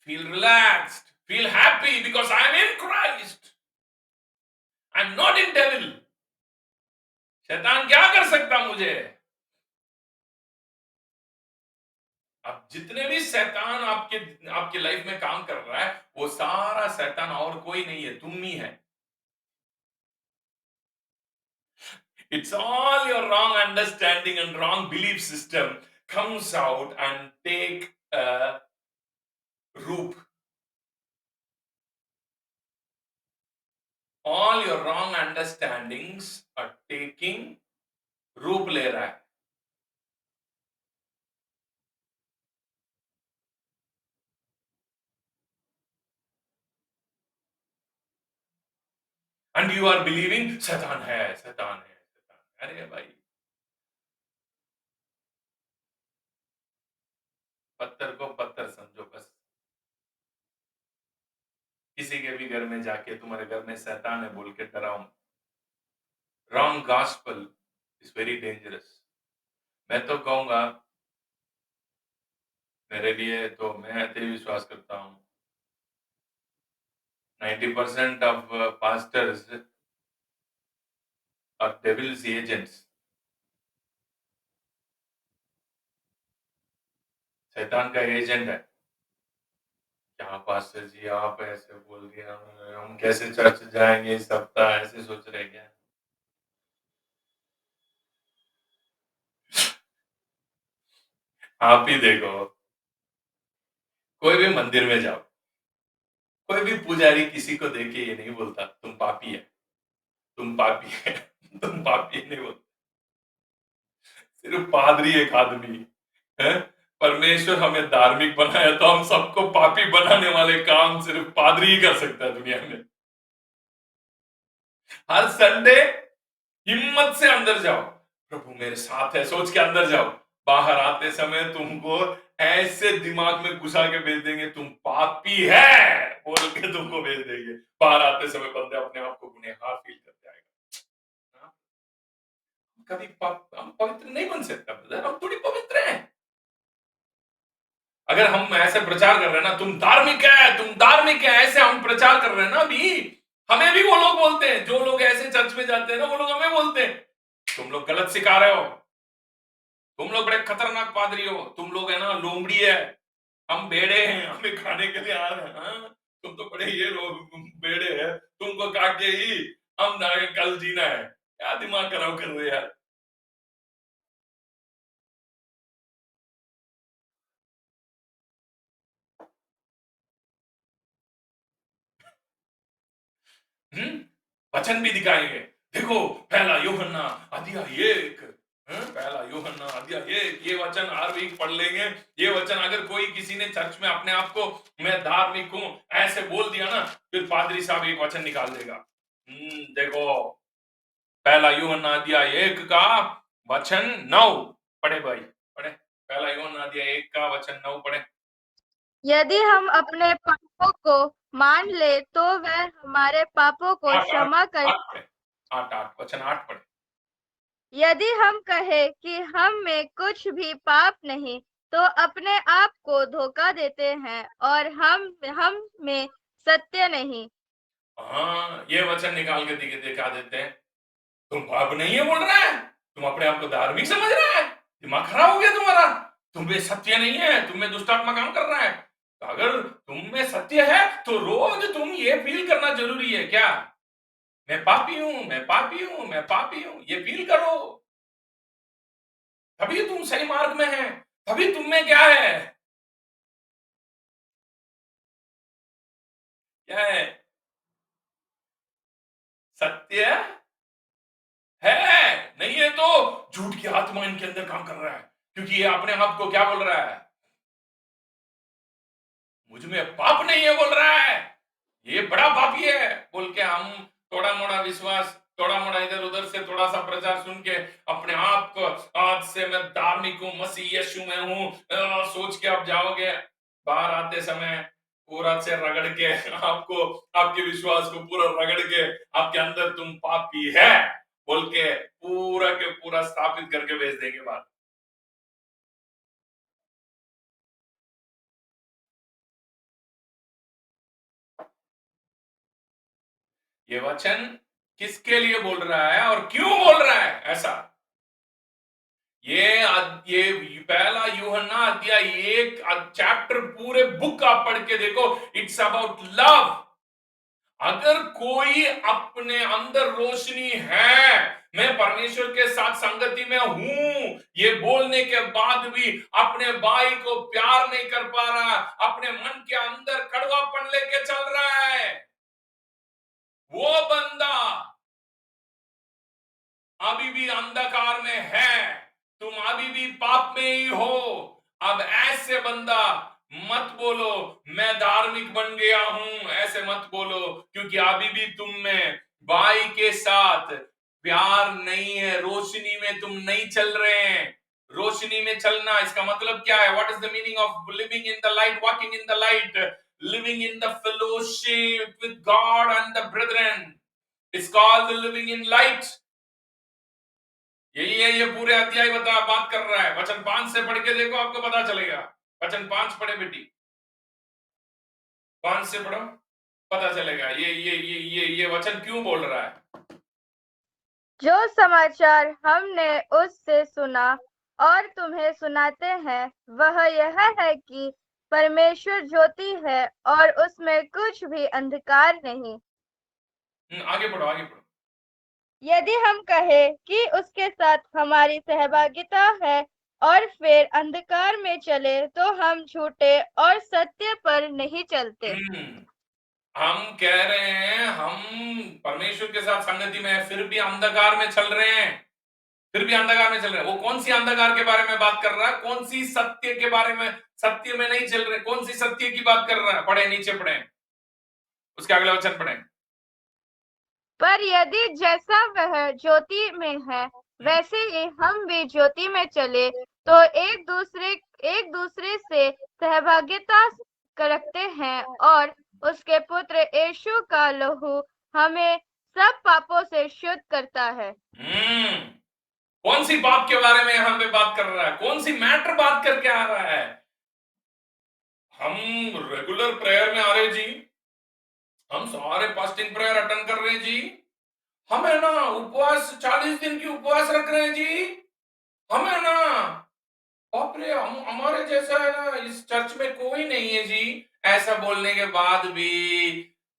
Feel relaxed, feel happy because I am in Christ. I am not in devil. शैतान क्या कर सकता मुझे? अब जितने भी शैतान आपके लाइफ में काम कर रहा है, वो सारा शैतान और कोई नहीं है, तुम ही है। It's all your wrong understanding and wrong belief system comes out and take a root. All your wrong understandings are taking रूप ले रहा है। And you are believing शैतान है, शैतान है, शैतान है। अरे भाई, पत्थर को पत्थर समझो बस। किसी के भी घर में जाके तुम्हारे घर में शैतान है बोल के डराओ। Wrong gospel is very dangerous. मैं तो कहूंगा, मेरे लिए तो मैं ऐसे ही विश्वास करता हूं, 90% of pastors are devil's agents. शैतान का एजेंट है। क्या पास्टर जी आप ऐसे बोल दिया, हम कैसे चर्च जाएंगे इस सप्ताह, ऐसे सोच रहे क्या? आप ही देखो, कोई भी मंदिर में जाओ, कोई भी पुजारी किसी को देख के ये नहीं बोलता तुम पापी है, तुम पापी है, तुम पापी है, नहीं बोलता। सिर्फ पादरी एक आदमी है। परमेश्वर हमें धार्मिक बनाया तो हम सबको पापी बनाने वाले काम सिर्फ पादरी ही कर सकता है दुनिया में। हर संडे हिम्मत से अंदर जाओ, प्रभु मेरे साथ है सोच के अंदर जाओ। बाहर आते समय तुमको ऐसे दिमाग में घुसा के भेज देंगे तुम पापी है बोल के तुमको भेज देंगे। बाहर आते समय बंदे अपने आप को गुनहगार फील कर जाएगा। कभी हम पवित्र नहीं बन सकता, हम थोड़ी पवित्र हैं। अगर हम ऐसे प्रचार कर रहे हैं ना, तुम धार्मिक है, तुम धार्मिक है, ऐसे हम प्रचार कर रहे हैं ना, अभी हमें भी वो लोग बोलते हैं, जो लोग ऐसे चर्च में जाते हैं ना, वो लोग हमें बोलते हैं तुम लोग गलत सिखा रहे हो, तुम लोग बड़े खतरनाक पादरी हो, तुम लोग है ना लोमड़ी है, हम बेड़े हैं, हमें खाने के लिए आ रहे हैं। हाँ? तुम तो बड़े ये लोग बेड़े हैं, तुमको काट के ही हम कल जीना है। क्या दिमाग खराब कर रहे यार। वचन भी दिखाएंगे, देखो पहला यूहन्ना अध्याय 1, पहला यूहन्ना अध्याय 1, ये वचन हर वीक पढ़ लेंगे। ये वचन अगर कोई किसी ने चर्च में अपने आप को मैं धार्मिक हूं ऐसे बोल दिया ना, फिर पादरी साहब एक वचन निकाल देगा। देखो पहला यूहन्ना अध्याय 1 का वचन 9 पढ़े भाई, पढ़े। पहला यूहन्ना अध्याय 1 का वचन 9 पढ़े। यदि हम अपने पापों को मान ले तो वह हमारे पापों को क्षमा कर। 8 वचन 8 पढ़े। यदि हम कहे कि हम में कुछ भी पाप नहीं तो अपने आप को धोखा देते हैं और हम में सत्य नहीं। हाँ, ये वचन निकाल के दिखा देते हैं, तुम पाप नहीं है बोल रहा है, तुम अपने आप को धार्मिक समझ रहा है, दिमाग खराब हो गया तुम्हारा, तुम में सत्य नहीं है, तुम में दुष्टात्मा काम कर रहा है। तो अगर तुम में सत्य है तो रोज तुम ये फील करना जरूरी है क्या? मैं पापी हूं, मैं पापी हूं, मैं पापी हूं, ये फील करो, तभी तुम सही मार्ग में है, तभी तुम में क्या है, क्या है? सत्य है, नहीं है तो झूठ की आत्मा इनके अंदर काम कर रहा है, क्योंकि ये अपने आप को क्या बोल रहा है, मुझ में पाप नहीं है बोल रहा है, ये बड़ा पापी है बोल के हम थोड़ा मोड़ा विश्वास, थोड़ा मोड़ा इधर उधर से थोड़ा सा प्रचार सुन के अपने आप को आज से मैं धार्मिक हूं, मसीह यीशु में हूं सोच के आप जाओगे, बाहर आते समय पूरा से रगड़ के आपको, आपके विश्वास को पूरा रगड़ के आपके अंदर तुम पापी है बोल के पूरा के पूरा स्थापित करके भेज देंगे बात। ये वचन किसके लिए बोल रहा है और क्यों बोल रहा है ऐसा? ये पहला यूहन्ना अध्याय 1 चैप्टर पूरे बुक आप पढ़ के देखो, इट्स अबाउट लव। अगर कोई अपने अंदर रोशनी है, मैं परमेश्वर के साथ संगति में हूं, ये बोलने के बाद भी अपने भाई को प्यार नहीं कर पा रहा, अपने मन के अंदर कड़वापन लेके चल रहा है, वो बंदा अभी भी अंधकार में है, तुम अभी भी पाप में ही हो। अब ऐसे बंदा मत बोलो मैं धार्मिक बन गया हूं, ऐसे मत बोलो, क्योंकि अभी भी तुम में भाई के साथ प्यार नहीं है, रोशनी में तुम नहीं चल रहे हैं। रोशनी में चलना इसका मतलब क्या है? What is the meaning of living in the light, walking in the light, living in the fellowship with God and the brethren, it's called living in light. यही है, ये पूरे अध्याय बात कर रहा है। वचन 5 से पढ़ के देखो, आपको पता चलेगा। वचन 5 पढ़े बेटी, 5 से पढ़ो, पता चलेगा ये वचन क्यों बोल रहा है। जो समाचार हमने उससे सुना और तुम्हें सुनाते हैं, वह यह है कि परमेश्वर ज्योति है और उसमें कुछ भी अंधकार नहीं। आगे पढ़ो, आगे पढ़ो। यदि हम कहें कि उसके साथ हमारी सहभागिता है और फिर अंधकार में चले, तो हम झूठे और सत्य पर नहीं चलते। हम कह रहे हैं हम परमेश्वर के साथ संगति में है, फिर भी अंधकार में चल रहे हैं, फिर भी अंधकार में चल रहे हैं। वो कौन सी अंधकार के बारे में बात कर रहा है? कौन सी सत्य के बारे में? सत्य में नहीं चल रहे, कौन सी सत्य की बात कर रहा है? पढ़े, नीचे पढ़े, उसके अगले वचन पढ़े। पर यदि जैसा वह ज्योति में है वैसे ही हम भी ज्योति में चले, तो एक दूसरे से सहभागिता रखते हैं और उसके पुत्र यीशु का लहू हमें सब पापों से शुद्ध करता है। कौन सी बात के बारे में यहां पे बात कर रहा है? कौन सी मैटर बात करके आ रहा है? हम रेगुलर प्रेयर में आ रहे जी, हम सारे फास्टिंग प्रेयर अटेंड कर रहे हैं जी, हम है ना उपवास 40 दिन की उपवास रख रहे हैं जी, हम है ना, बाप रे, हम हमारे जैसा है ना इस चर्च में कोई नहीं है जी। ऐसा बोलने के बाद भी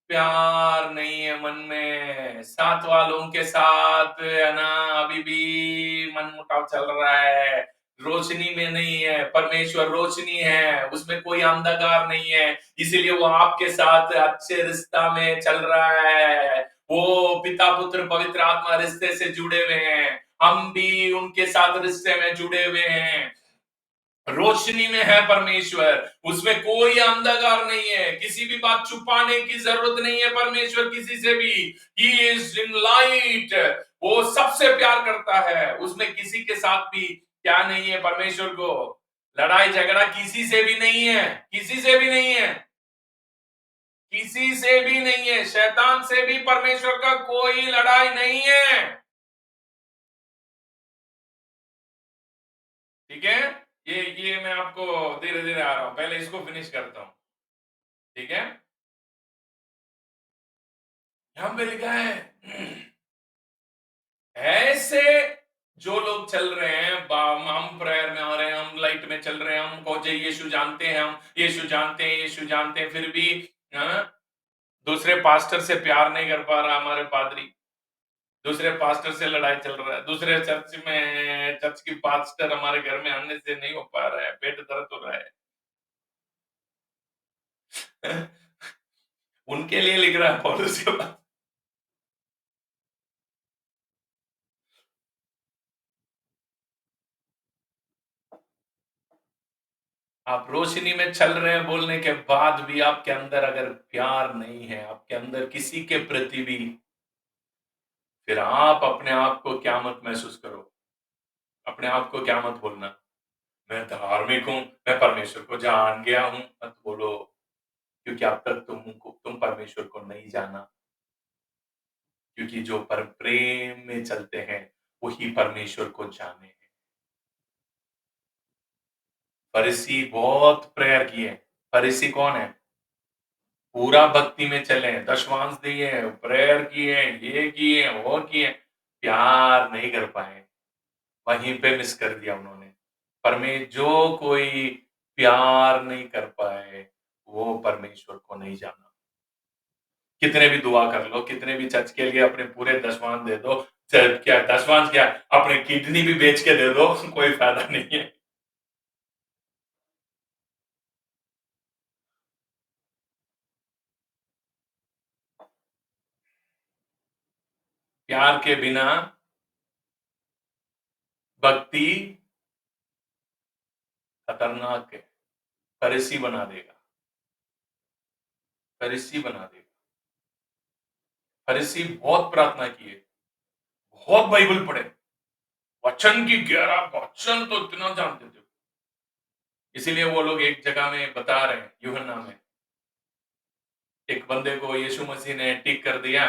प्यार नहीं है मन में, साथ वालों के साथ है ना अभी भी मन मुटाव चल रहा है, रोशनी में नहीं है। परमेश्वर रोशनी है, उसमें कोई अंधकार नहीं है, इसीलिए वो आपके साथ अच्छे रिश्ता में चल रहा है। वो पिता पुत्र पवित्र आत्मा रिश्ते से जुड़े हुए हैं, हम भी उनके साथ रिश्ते में जुड़े हुए हैं। रोशनी में है परमेश्वर, उसमें कोई अंधकार नहीं है, किसी भी बात छुपाने की जरूरत नहीं है परमेश्वर किसी से भी। He is in light, वो सबसे प्यार करता है, उसमें किसी के साथ भी क्या नहीं है परमेश्वर को, लड़ाई झगड़ा किसी से भी नहीं है, किसी से भी नहीं है, किसी से भी नहीं है, शैतान से भी परमेश्वर का कोई लड़ाई नहीं है। ठीक है, ये मैं आपको धीरे धीरे आ रहा हूं, पहले इसको फिनिश करता हूं। ठीक है, यहां पे लिखा है ऐसे जो लोग चल रहे हैं, हम प्रेयर में आ रहे हैं, हम लाइट में चल रहे हैं, हम खोजे यीशु जानते हैं, हम यीशु जानते हैं, यीशु जानते हैं, फिर भी दूसरे पास्टर से प्यार नहीं कर पा रहा हमारे पादरी, दूसरे पास्टर से लड़ाई चल रहा है, दूसरे चर्च की पास्टर हमारे घर में आने से नहीं हो पा रहा है, पेट दर्द हो रहा है। उनके लिए लिख रहा है पौलुस के बाद। आप रोशनी में चल रहे हैं बोलने के बाद भी आपके अंदर अगर प्यार नहीं है, आपके अंदर किसी के प्रति भी, फिर आप अपने आप को क्या मत महसूस करो, अपने आप को क्या मत बोलना मैं धार्मिक हूं, मैं परमेश्वर को जान गया हूं, मत बोलो, क्योंकि अब तक तुम परमेश्वर को नहीं जाना। क्योंकि जो प्रेम में चलते हैं वही परमेश्वर को जाने हैं। फरीसी बहुत प्रेयर किए। फरीसी कौन है? पूरा भक्ति में चले, दशमांश दिए, प्रेयर किए, ये किए, वो किए, प्यार नहीं कर पाए। वहीं पे मिस कर दिया उन्होंने। जो कोई प्यार नहीं कर पाए वो परमेश्वर को नहीं जाना। कितने भी दुआ कर लो, कितने भी चर्च के लिए अपने पूरे दशमांश दे दो, क्या दशमांश क्या, अपने किडनी भी बेच के दे दो, कोई फायदा नहीं है। प्यार के बिना भक्ति खतरनाक है, फरीसी बना देगा, फरीसी बना देगा। फरीसी बहुत प्रार्थना किए, बहुत बाइबल पढ़े, वचन की गहरा, वचन तो इतना जानते थे। इसीलिए वो लोग एक जगह में बता रहे हैं, यूहन्ना में एक बंदे को यीशु मसीह ने ठीक कर दिया,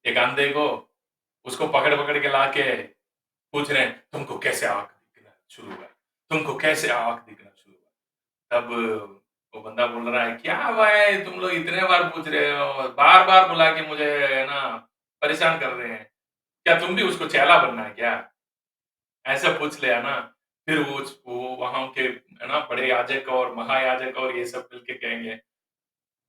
एक अंधे को, उसको पकड़ पकड़ के लाके पूछ रहे हैं, तुमको कैसे आंख दिखना शुरू हुआ? तुमको कैसे आंख दिखना शुरू हुआ? तब वो बंदा बोल रहा है, क्या भाई तुम लोग इतने बार पूछ रहे हो, बार बार बुला के मुझे है ना परेशान कर रहे हैं, क्या तुम भी उसको चेला बनना है क्या? ऐसा पूछ लिया ना। फिर वो वहां के है ना बड़े याजक और महायाजक और ये सब मिलके कहेंगे,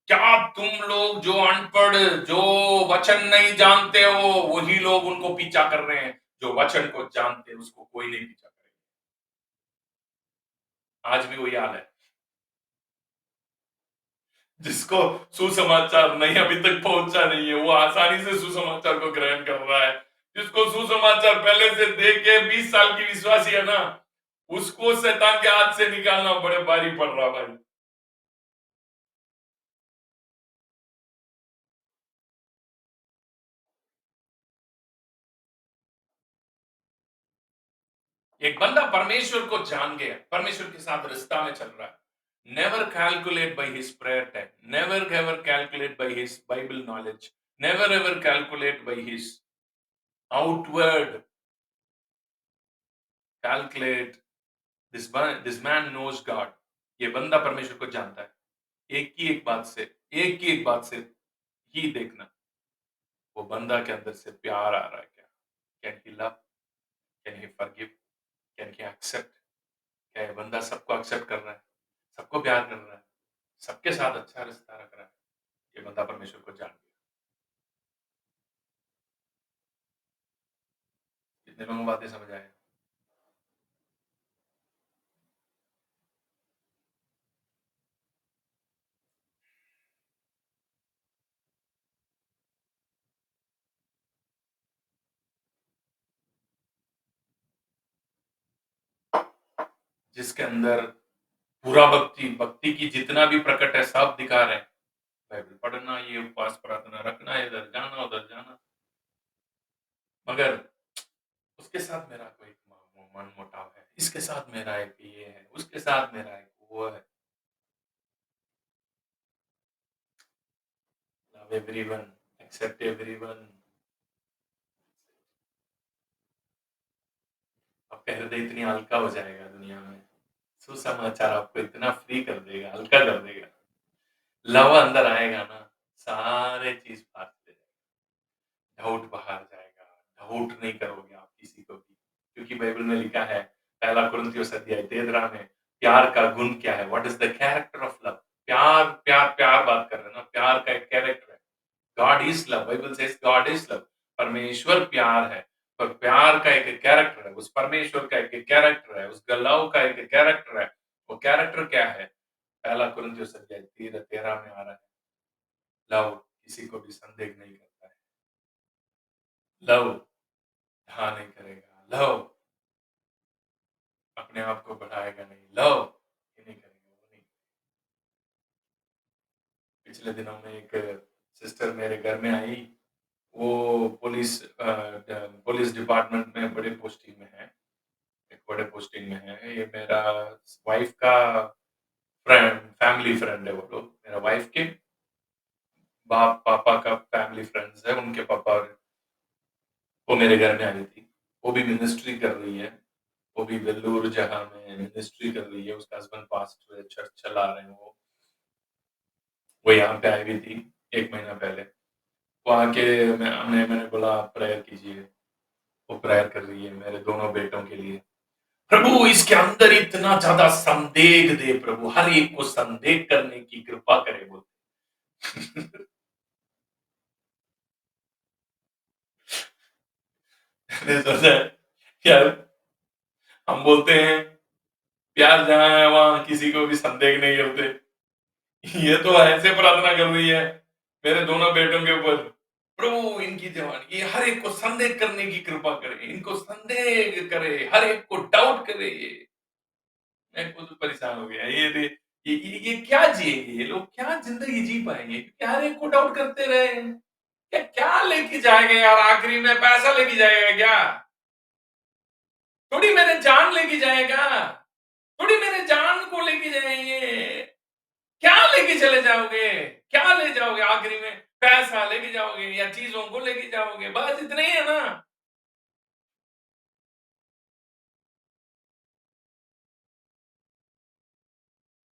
क्या तुम लोग जो अनपढ़, जो वचन नहीं जानते हो, वही लोग उनको पीछा कर रहे हैं, जो वचन को जानते हैं उसको कोई नहीं पीछा करेगा। आज भी वही हाल है। जिसको सुसमाचार नहीं अभी तक पहुंचा नहीं है, वो आसानी से सुसमाचार को ग्रहण कर रहा है। जिसको सुसमाचार पहले से देख के 20 साल की विश्वासी है ना, उसको शैतान के हाथ से निकालना बड़े भारी पड़ रहा भाई। एक बंदा परमेश्वर को जान गया, परमेश्वर के साथ रिश्ता में चल रहा है, never calculate by his prayer time, never ever calculate by his Bible knowledge, never ever calculate by his outward calculate. This man knows God. ये बंदा परमेश्वर को जानता है। एक ही एक बात से ही देखना, वो बंदा के अंदर से प्यार आ रहा है क्या? Can he love? Can he forgive? Can he accept? क्या ये बंदा सबको एक्सेप्ट कर रहा है, सबको प्यार कर रहा है, सबके साथ अच्छा रिश्ता रख रहा है? ये बंदा परमेश्वर को जान गया। कितने लोगों को बातें समझ आए? जिसके अंदर पूरा भक्ति की जितना भी प्रकट है सब दिखा रहे हैं, बाइबल पढ़ना, ये उपवास प्रार्थना रखना, इधर जाना उधर जाना, मगर उसके साथ मेरा कोई मन मुटाव है, इसके साथ मेरा एक ये है, उसके साथ मेरा एक वो है। Love everyone, accept everyone. आपका हृदय इतनी हल्का हो जाएगा दुनिया में, सुसमाचार आपको इतना फ्री कर देगा, हल्का कर देगा। लव अंदर आएगा ना, सारे चीज बाहर चले जाएगा, डाउट बाहर जाएगा, डाउट नहीं करोगे आप किसी को भी, क्योंकि बाइबल में लिखा है, पहला कुरिन्थियों अध्याय 13 में, प्यार का गुण क्या है? What is the character of love? प्यार प्यार प्यार बात कर रहे हैं ना, प्यार का एक कैरेक्टर है। God is love, Bible says God is love, परमेश्वर प्यार है। पर प्यार का एक कैरेक्टर है, उस परमेश्वर का एक कैरेक्टर है, उस लव का एक कैरेक्टर है। वो कैरेक्टर क्या है? पहला कुरिन्थियों अध्याय 13 में आ रहा है, लव किसी को भी संदेह नहीं करता है, लव हाँ नहीं करेगा, लव अपने आप को बढ़ाएगा नहीं, लव ये नहीं करेगा, वो नहीं। पिछले दिनों में एक सिस्टर मेरे घर में आई, वो पुलिस डिपार्टमेंट में बड़े पोस्टिंग में है, एक बड़े पोस्टिंग में है। ये मेरा वाइफ का फैमिली फ्रेंड है वो लोग, मेरा वाइफ के बाप पापा का फैमिली फ्रेंड्स है, उनके पापा वो मेरे घर में आई थी। वो भी मिनिस्ट्री कर रही है, वो भी वेल्लूर जगह में मिनिस्ट्री कर रही है, उसका हस्बैंड पास्टर है, चर्च चला रहे हैं वो यहाँ पे आई हुई थी 1 महीना पहले। वो आके मैंने बोला आप प्रेयर कीजिए, वो प्रेयर कर रही है मेरे दोनों बेटों के लिए। प्रभु इसके अंदर इतना ज्यादा संदेह दे प्रभु, हर एक को संदेह करने की कृपा करे बोल। मैंने सोचा यार हम बोलते हैं प्यार जहां है वहां किसी को भी संदेह नहीं करते, ये तो ऐसे प्रार्थना कर रही है मेरे दोनों बेटों के ऊपर, प्रभु इनकी जवानी ये हर एक को संदेह करने की कृपा करे, इनको संदेह करे, हर एक को डाउट करे। मैं खुद परेशान हो गया, ये क्या जिएंगे ये लोग, क्या जिंदगी जी पाएंगे, क्या हर एक को डाउट करते रहे, क्या क्या लेके जाएंगे यार, आखिरी में पैसा लेके जाएगा क्या, थोड़ी मेरे जान लेके जाएगा, थोड़ी मेरे जान को लेके जाएंगे, क्या लेके चले जाओगे, क्या ले जाओगे आखिरी में, पैसा लेके जाओगे या चीजों को लेके जाओगे, बस इतना ही है ना।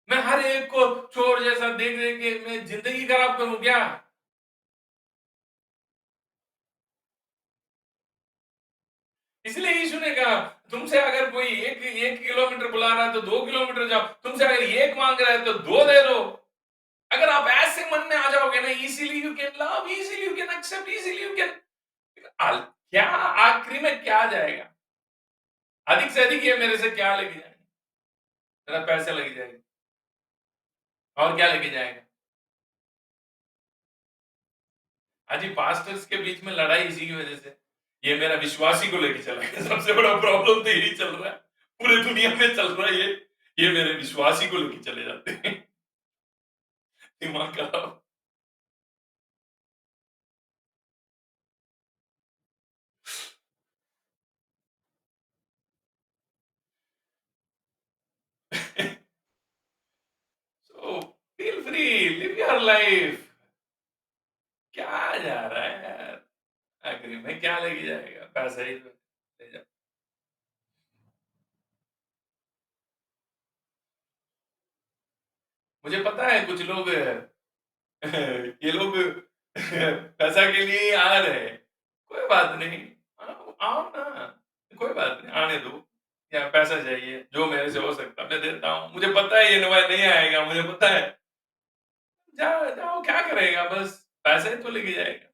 मैं हर एक को चोर जैसा देख देख के मैं जिंदगी खराब करूं क्या। इसलिए यीशु ने कहा तुमसे अगर कोई एक किलोमीटर बुला रहा है तो 2 किलोमीटर जाओ, तुमसे अगर एक मांग रहा है तो 2 दे दो। अगर आप ऐसे मन में आ जाओगे ना, easily you can love, easily you can accept, easily you can, क्या आखिरी में क्या जाएगा, अधिक से अधिक ये मेरे से क्या लेके जाएंगे, मेरा पैसा लेके जाएगा और क्या लेके जाएगा। आज पास्टर्स के बीच में लड़ाई इसी की वजह से, ये मेरा विश्वासी को लेके चला गया, सबसे बड़ा प्रॉब्लम तो यही चल रहा है, पूरे दुनिया में चल रहा है ये मेरे विश्वासी को लेके चले जाते हैं। दिमाग खराब। So feel free, live your life। क्या जा रहा है यार, आखिरी में क्या लेके जाएगा, पैसा ही तो ले जा। मुझे पता है कुछ लोग ये लोग पैसा के लिए ही आ रहे हैं, कोई बात नहीं, आओ ना, कोई बात नहीं, आने दो, या पैसा चाहिए जो मेरे से हो सकता मैं देता हूँ, मुझे पता है ये नहीं आएगा, मुझे पता है, जाओ जाओ क्या करेगा, बस पैसा ही तो लेके जाएगा।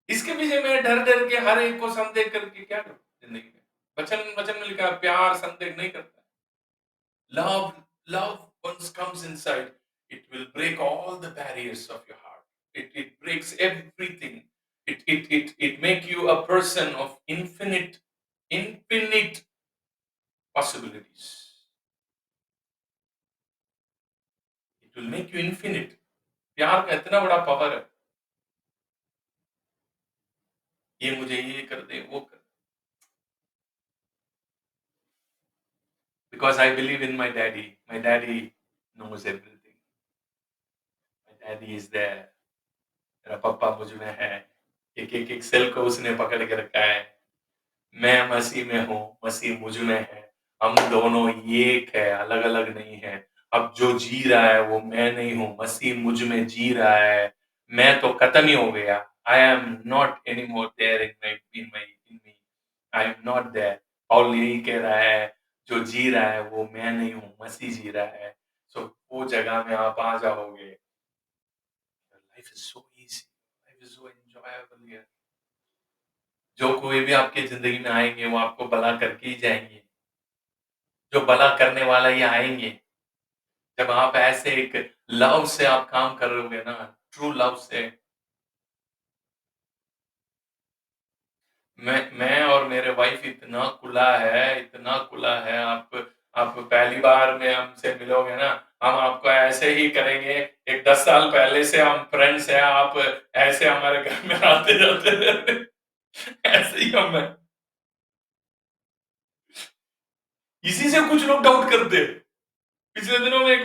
इसके पीछे मैं डर डर के हर एक को संदेह करके क्या करूं जिंदगी में। वचन में लिखा है प्यार संदेह नहीं करता, love love once comes inside it will break all the barriers of your heart, it breaks everything, it make you a person of infinite possibilities, it will make you infinite। प्यार का इतना बड़ा पावर है, ये मुझे ये कर दे वो कर, because I believe in my daddy knows everything, my daddy is there, मेरा पापा मुझ में है, एक सेल को उसने पकड़ के रखा है, मैं मसीह में हूँ, मसीह मुझ में है, हम दोनों एक है, अलग अलग नहीं है। अब जो जी रहा है वो मैं नहीं हूँ, मसीह मुझ में जी रहा है, मैं तो खत्म ही हो गया, I am not any more there in me, I am not there. Paul यही कह रहा है, जो जी रहा है वो मैं नहीं हूँ, मसीह जी रहा है। सो वो जगह में आप आ जाओगे, life is so easy, life is so enjoyable here. जो कोई भी आपकी जिंदगी में आएंगे वो आपको भला करके ही जाएंगे, जो भला करने वाला ही आएंगे। जब आप ऐसे एक लव से आप काम कर रहे ना, ट्रू लव से, मैं और मेरे वाइफ इतना खुला है, इतना खुला है, आप पहली बार में हमसे मिलोगे ना, हम आपको ऐसे ही करेंगे, एक 10 साल पहले से हम फ्रेंड्स हैं, आप ऐसे हमारे घर में आते जाते रहते, ऐसे ही हम हैं। इसी से कुछ लोग डाउट करते। पिछले दिनों में एक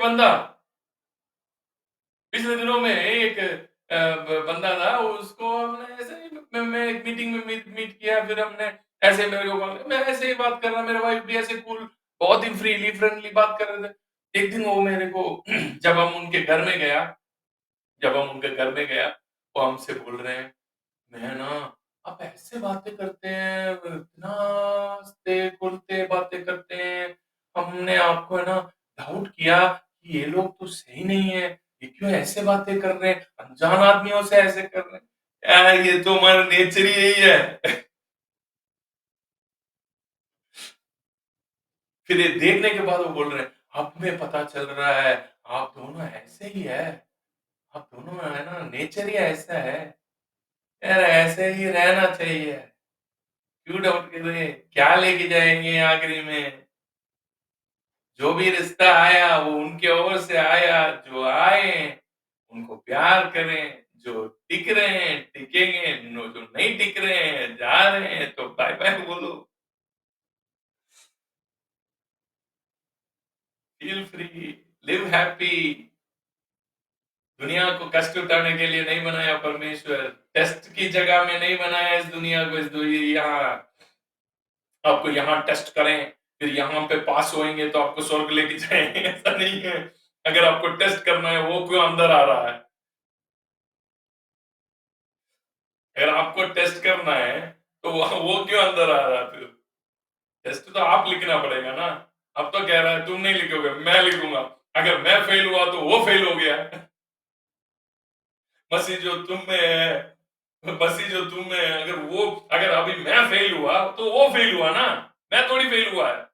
बंदा था, उसको हमने ऐसे ही मैं एक मीटिंग में मीट किया, फिर हमने ऐसे मेरे को मैं ऐसे ही बात कर रहा, मेरे वाइफ भी ऐसे कूल, बहुत ही फ्रेंडली बात कर रहे थे। एक दिन वो मेरे को जब हम उनके घर में गया, वो हमसे बोल रहे हैं, मैं ना, आप ऐसे बातें करते हैं, इतना हँसते-बोलते बातें करते हैं, हमने आपको है ना डाउट किया कि ये लोग तो सही नहीं है, ये क्यों ऐसे बातें कर रहे हैं, अनजान आदमियों से ऐसे कर रहे हैं। यार ये तो हमारा नेचर ही यही है। फिर ये देखने के बाद वो बोल रहे हैं, अब हमें पता चल रहा है, आप दोनों ऐसे ही है, आप दोनों है ना नेचर ही ऐसा है, यार ऐसे ही रहना चाहिए। क्यों डाउट कर रहे हैं? क्या लेके जाएँगे आखिरी में? जो भी रिश्ता आया वो उनके ओर से आया, जो आए उनको प्यार करें, जो टिक रहे हैं टिकेंगे, जो नहीं टिक रहे हैं जा रहे हैं तो बाय बाय बोलो। Feel free, live happy. दुनिया को कष्ट उठाने के लिए नहीं बनाया परमेश्वर, टेस्ट की जगह में नहीं बनाया इस दुनिया को। इस दुनिया आपको यहाँ टेस्ट करें, फिर यहाँ पे पास होएंगे तो आपको स्वर्ग लेके जाएंगे, ऐसा नहीं है। अगर आपको टेस्ट करना है, वो क्यों अंदर आ रहा है? अगर आपको टेस्ट करना है तो वो क्यों अंदर आ रहा है? फिर टेस्ट तो आप लिखना पड़ेगा ना। अब तो कह रहा है तुम नहीं लिखोगे, मैं लिखूंगा। अगर मैं फेल हुआ तो वो फेल हो गया। मसीह जो तुम में है, मसीह जो तुम में है, अगर अभी मैं फेल हुआ तो वो फेल हुआ ना, मैं थोड़ी फेल हुआ है।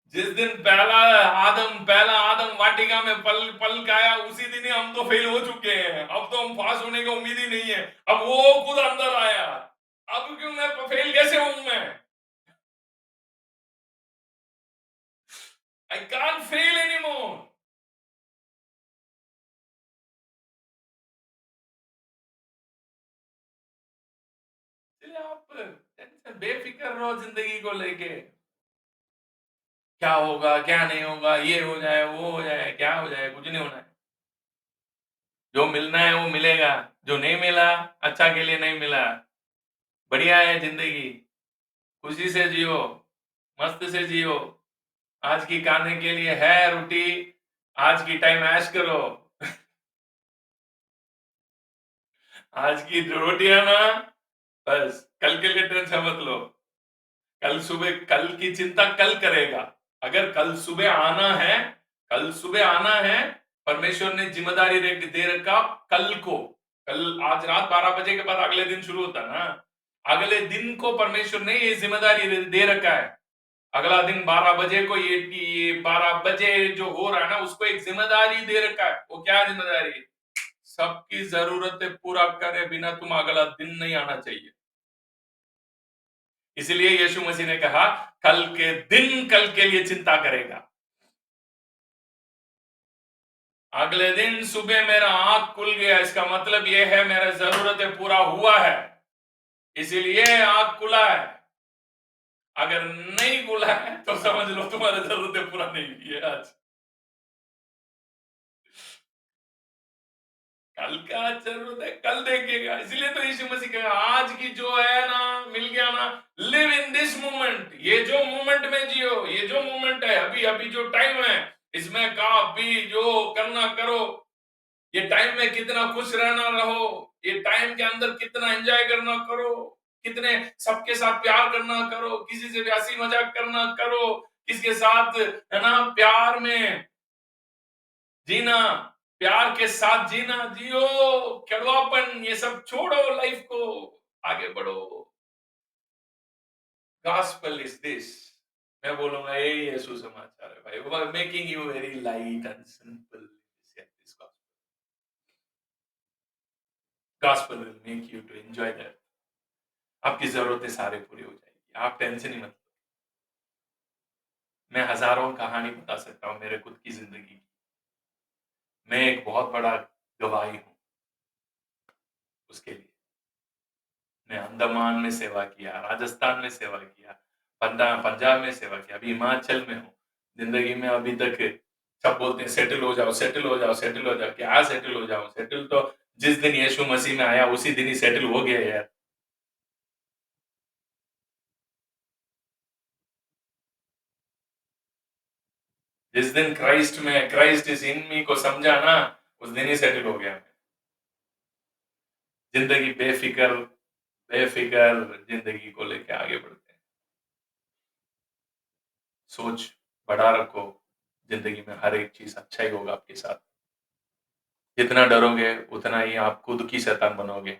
जिस दिन पहला आदम वाटिका में पल खाया, उसी दिन ही हम तो फेल हो चुके हैं। अब तो हम पास होने का उम्मीद ही नहीं है। अब वो खुद अंदर आया, अब क्यों मैं फेल कैसे हूं मैं? I can't fail anymore. इसलिए आप टेंशन बेफिक्र रहो जिंदगी को लेके। क्या होगा क्या नहीं होगा, ये हो जाए वो हो जाए, क्या हो जाए, कुछ नहीं होना है। जो मिलना है वो मिलेगा, जो नहीं मिला अच्छा के लिए नहीं मिला। बढ़िया है जिंदगी, खुशी से जियो, मस्त से जियो। आज की खाने के लिए है रोटी, आज की टाइम ऐश करो। आज की जो रोटियां ना, बस कल के लिए टेंशन मत लो। कल की चिंता कल करेगा। अगर कल सुबह आना है, परमेश्वर ने जिम्मेदारी दे रखा कल को। कल आज रात 12 बजे के बाद अगले दिन शुरू होता है ना, अगले दिन को परमेश्वर ने ये जिम्मेदारी दे रखा है। अगला दिन 12 बजे को, ये 12 बजे जो हो रहा है ना, उसको एक जिम्मेदारी दे रखा है। वो क्या जिम्मेदारी? सबकी जरूरतें पूरा करे बिना तुम अगला दिन नहीं आना चाहिए। इसलिए यीशु मसीह ने कहा, कल के लिए चिंता करेगा। अगले दिन सुबह मेरा आंख खुल गया, इसका मतलब यह है मेरा जरूरतें पूरा हुआ है, इसीलिए आंख खुला है। अगर नहीं खुला है तो समझ लो तुम्हारी जरूरतें पूरा नहीं हुई है आज। कल का जरूरत है, कल देखेगा। इसलिए तो यीशु मसीह कहा, आज की जो है ना, मिल गया ना, लिव इन दिस मोमेंट। ये जो मोमेंट में जियो, ये जो मोमेंट है, अभी जो टाइम है, इसमें का भी जो करना करो। ये टाइम में कितना खुश रहना रहो, ये टाइम के अंदर कितना एंजॉय करना करो, कितने सबके साथ प्यार करना करो, किसी से भी हंसी मजाक करना करो, किसके साथ है ना प्यार में जीना, प्यार के साथ जीना, जियो। कड़वापन ये सब छोड़ो, लाइफ को आगे बढ़ो। Gospel is this. मैं बोलूंगा ये सुसमाचार है भाई, making you very light and simple. Gospel will make you to enjoy that. आपकी जरूरतें सारे पूरी हो जाएगी, आप टेंशन ही मत लो। मैं हजारों कहानी बता सकता हूं मेरे खुद की जिंदगी की। मैं एक बहुत बड़ा गवाही हूं उसके लिए। मैं अंडमान में सेवा किया, राजस्थान में सेवा किया, पंजाब में सेवा किया, अभी हिमाचल में हूँ। जिंदगी में अभी तक सब बोलते हैं सेटल हो जाओ, सेटल हो जाओ, सेटल हो जाओ। क्या सेटल हो जाओ? सेटल तो जिस दिन यीशु मसीह में आया उसी दिन ही सेटल हो गया यार। जिस दिन क्राइस्ट इज इन मी को समझा ना, उस दिन ही सेटल हो गया। जिंदगी बेफिक्र जिंदगी को लेके आगे बढ़ते हैं। सोच बड़ा रखो, जिंदगी में हर एक चीज अच्छा ही होगा आपके साथ। जितना डरोगे उतना ही आप खुद की शैतान बनोगे।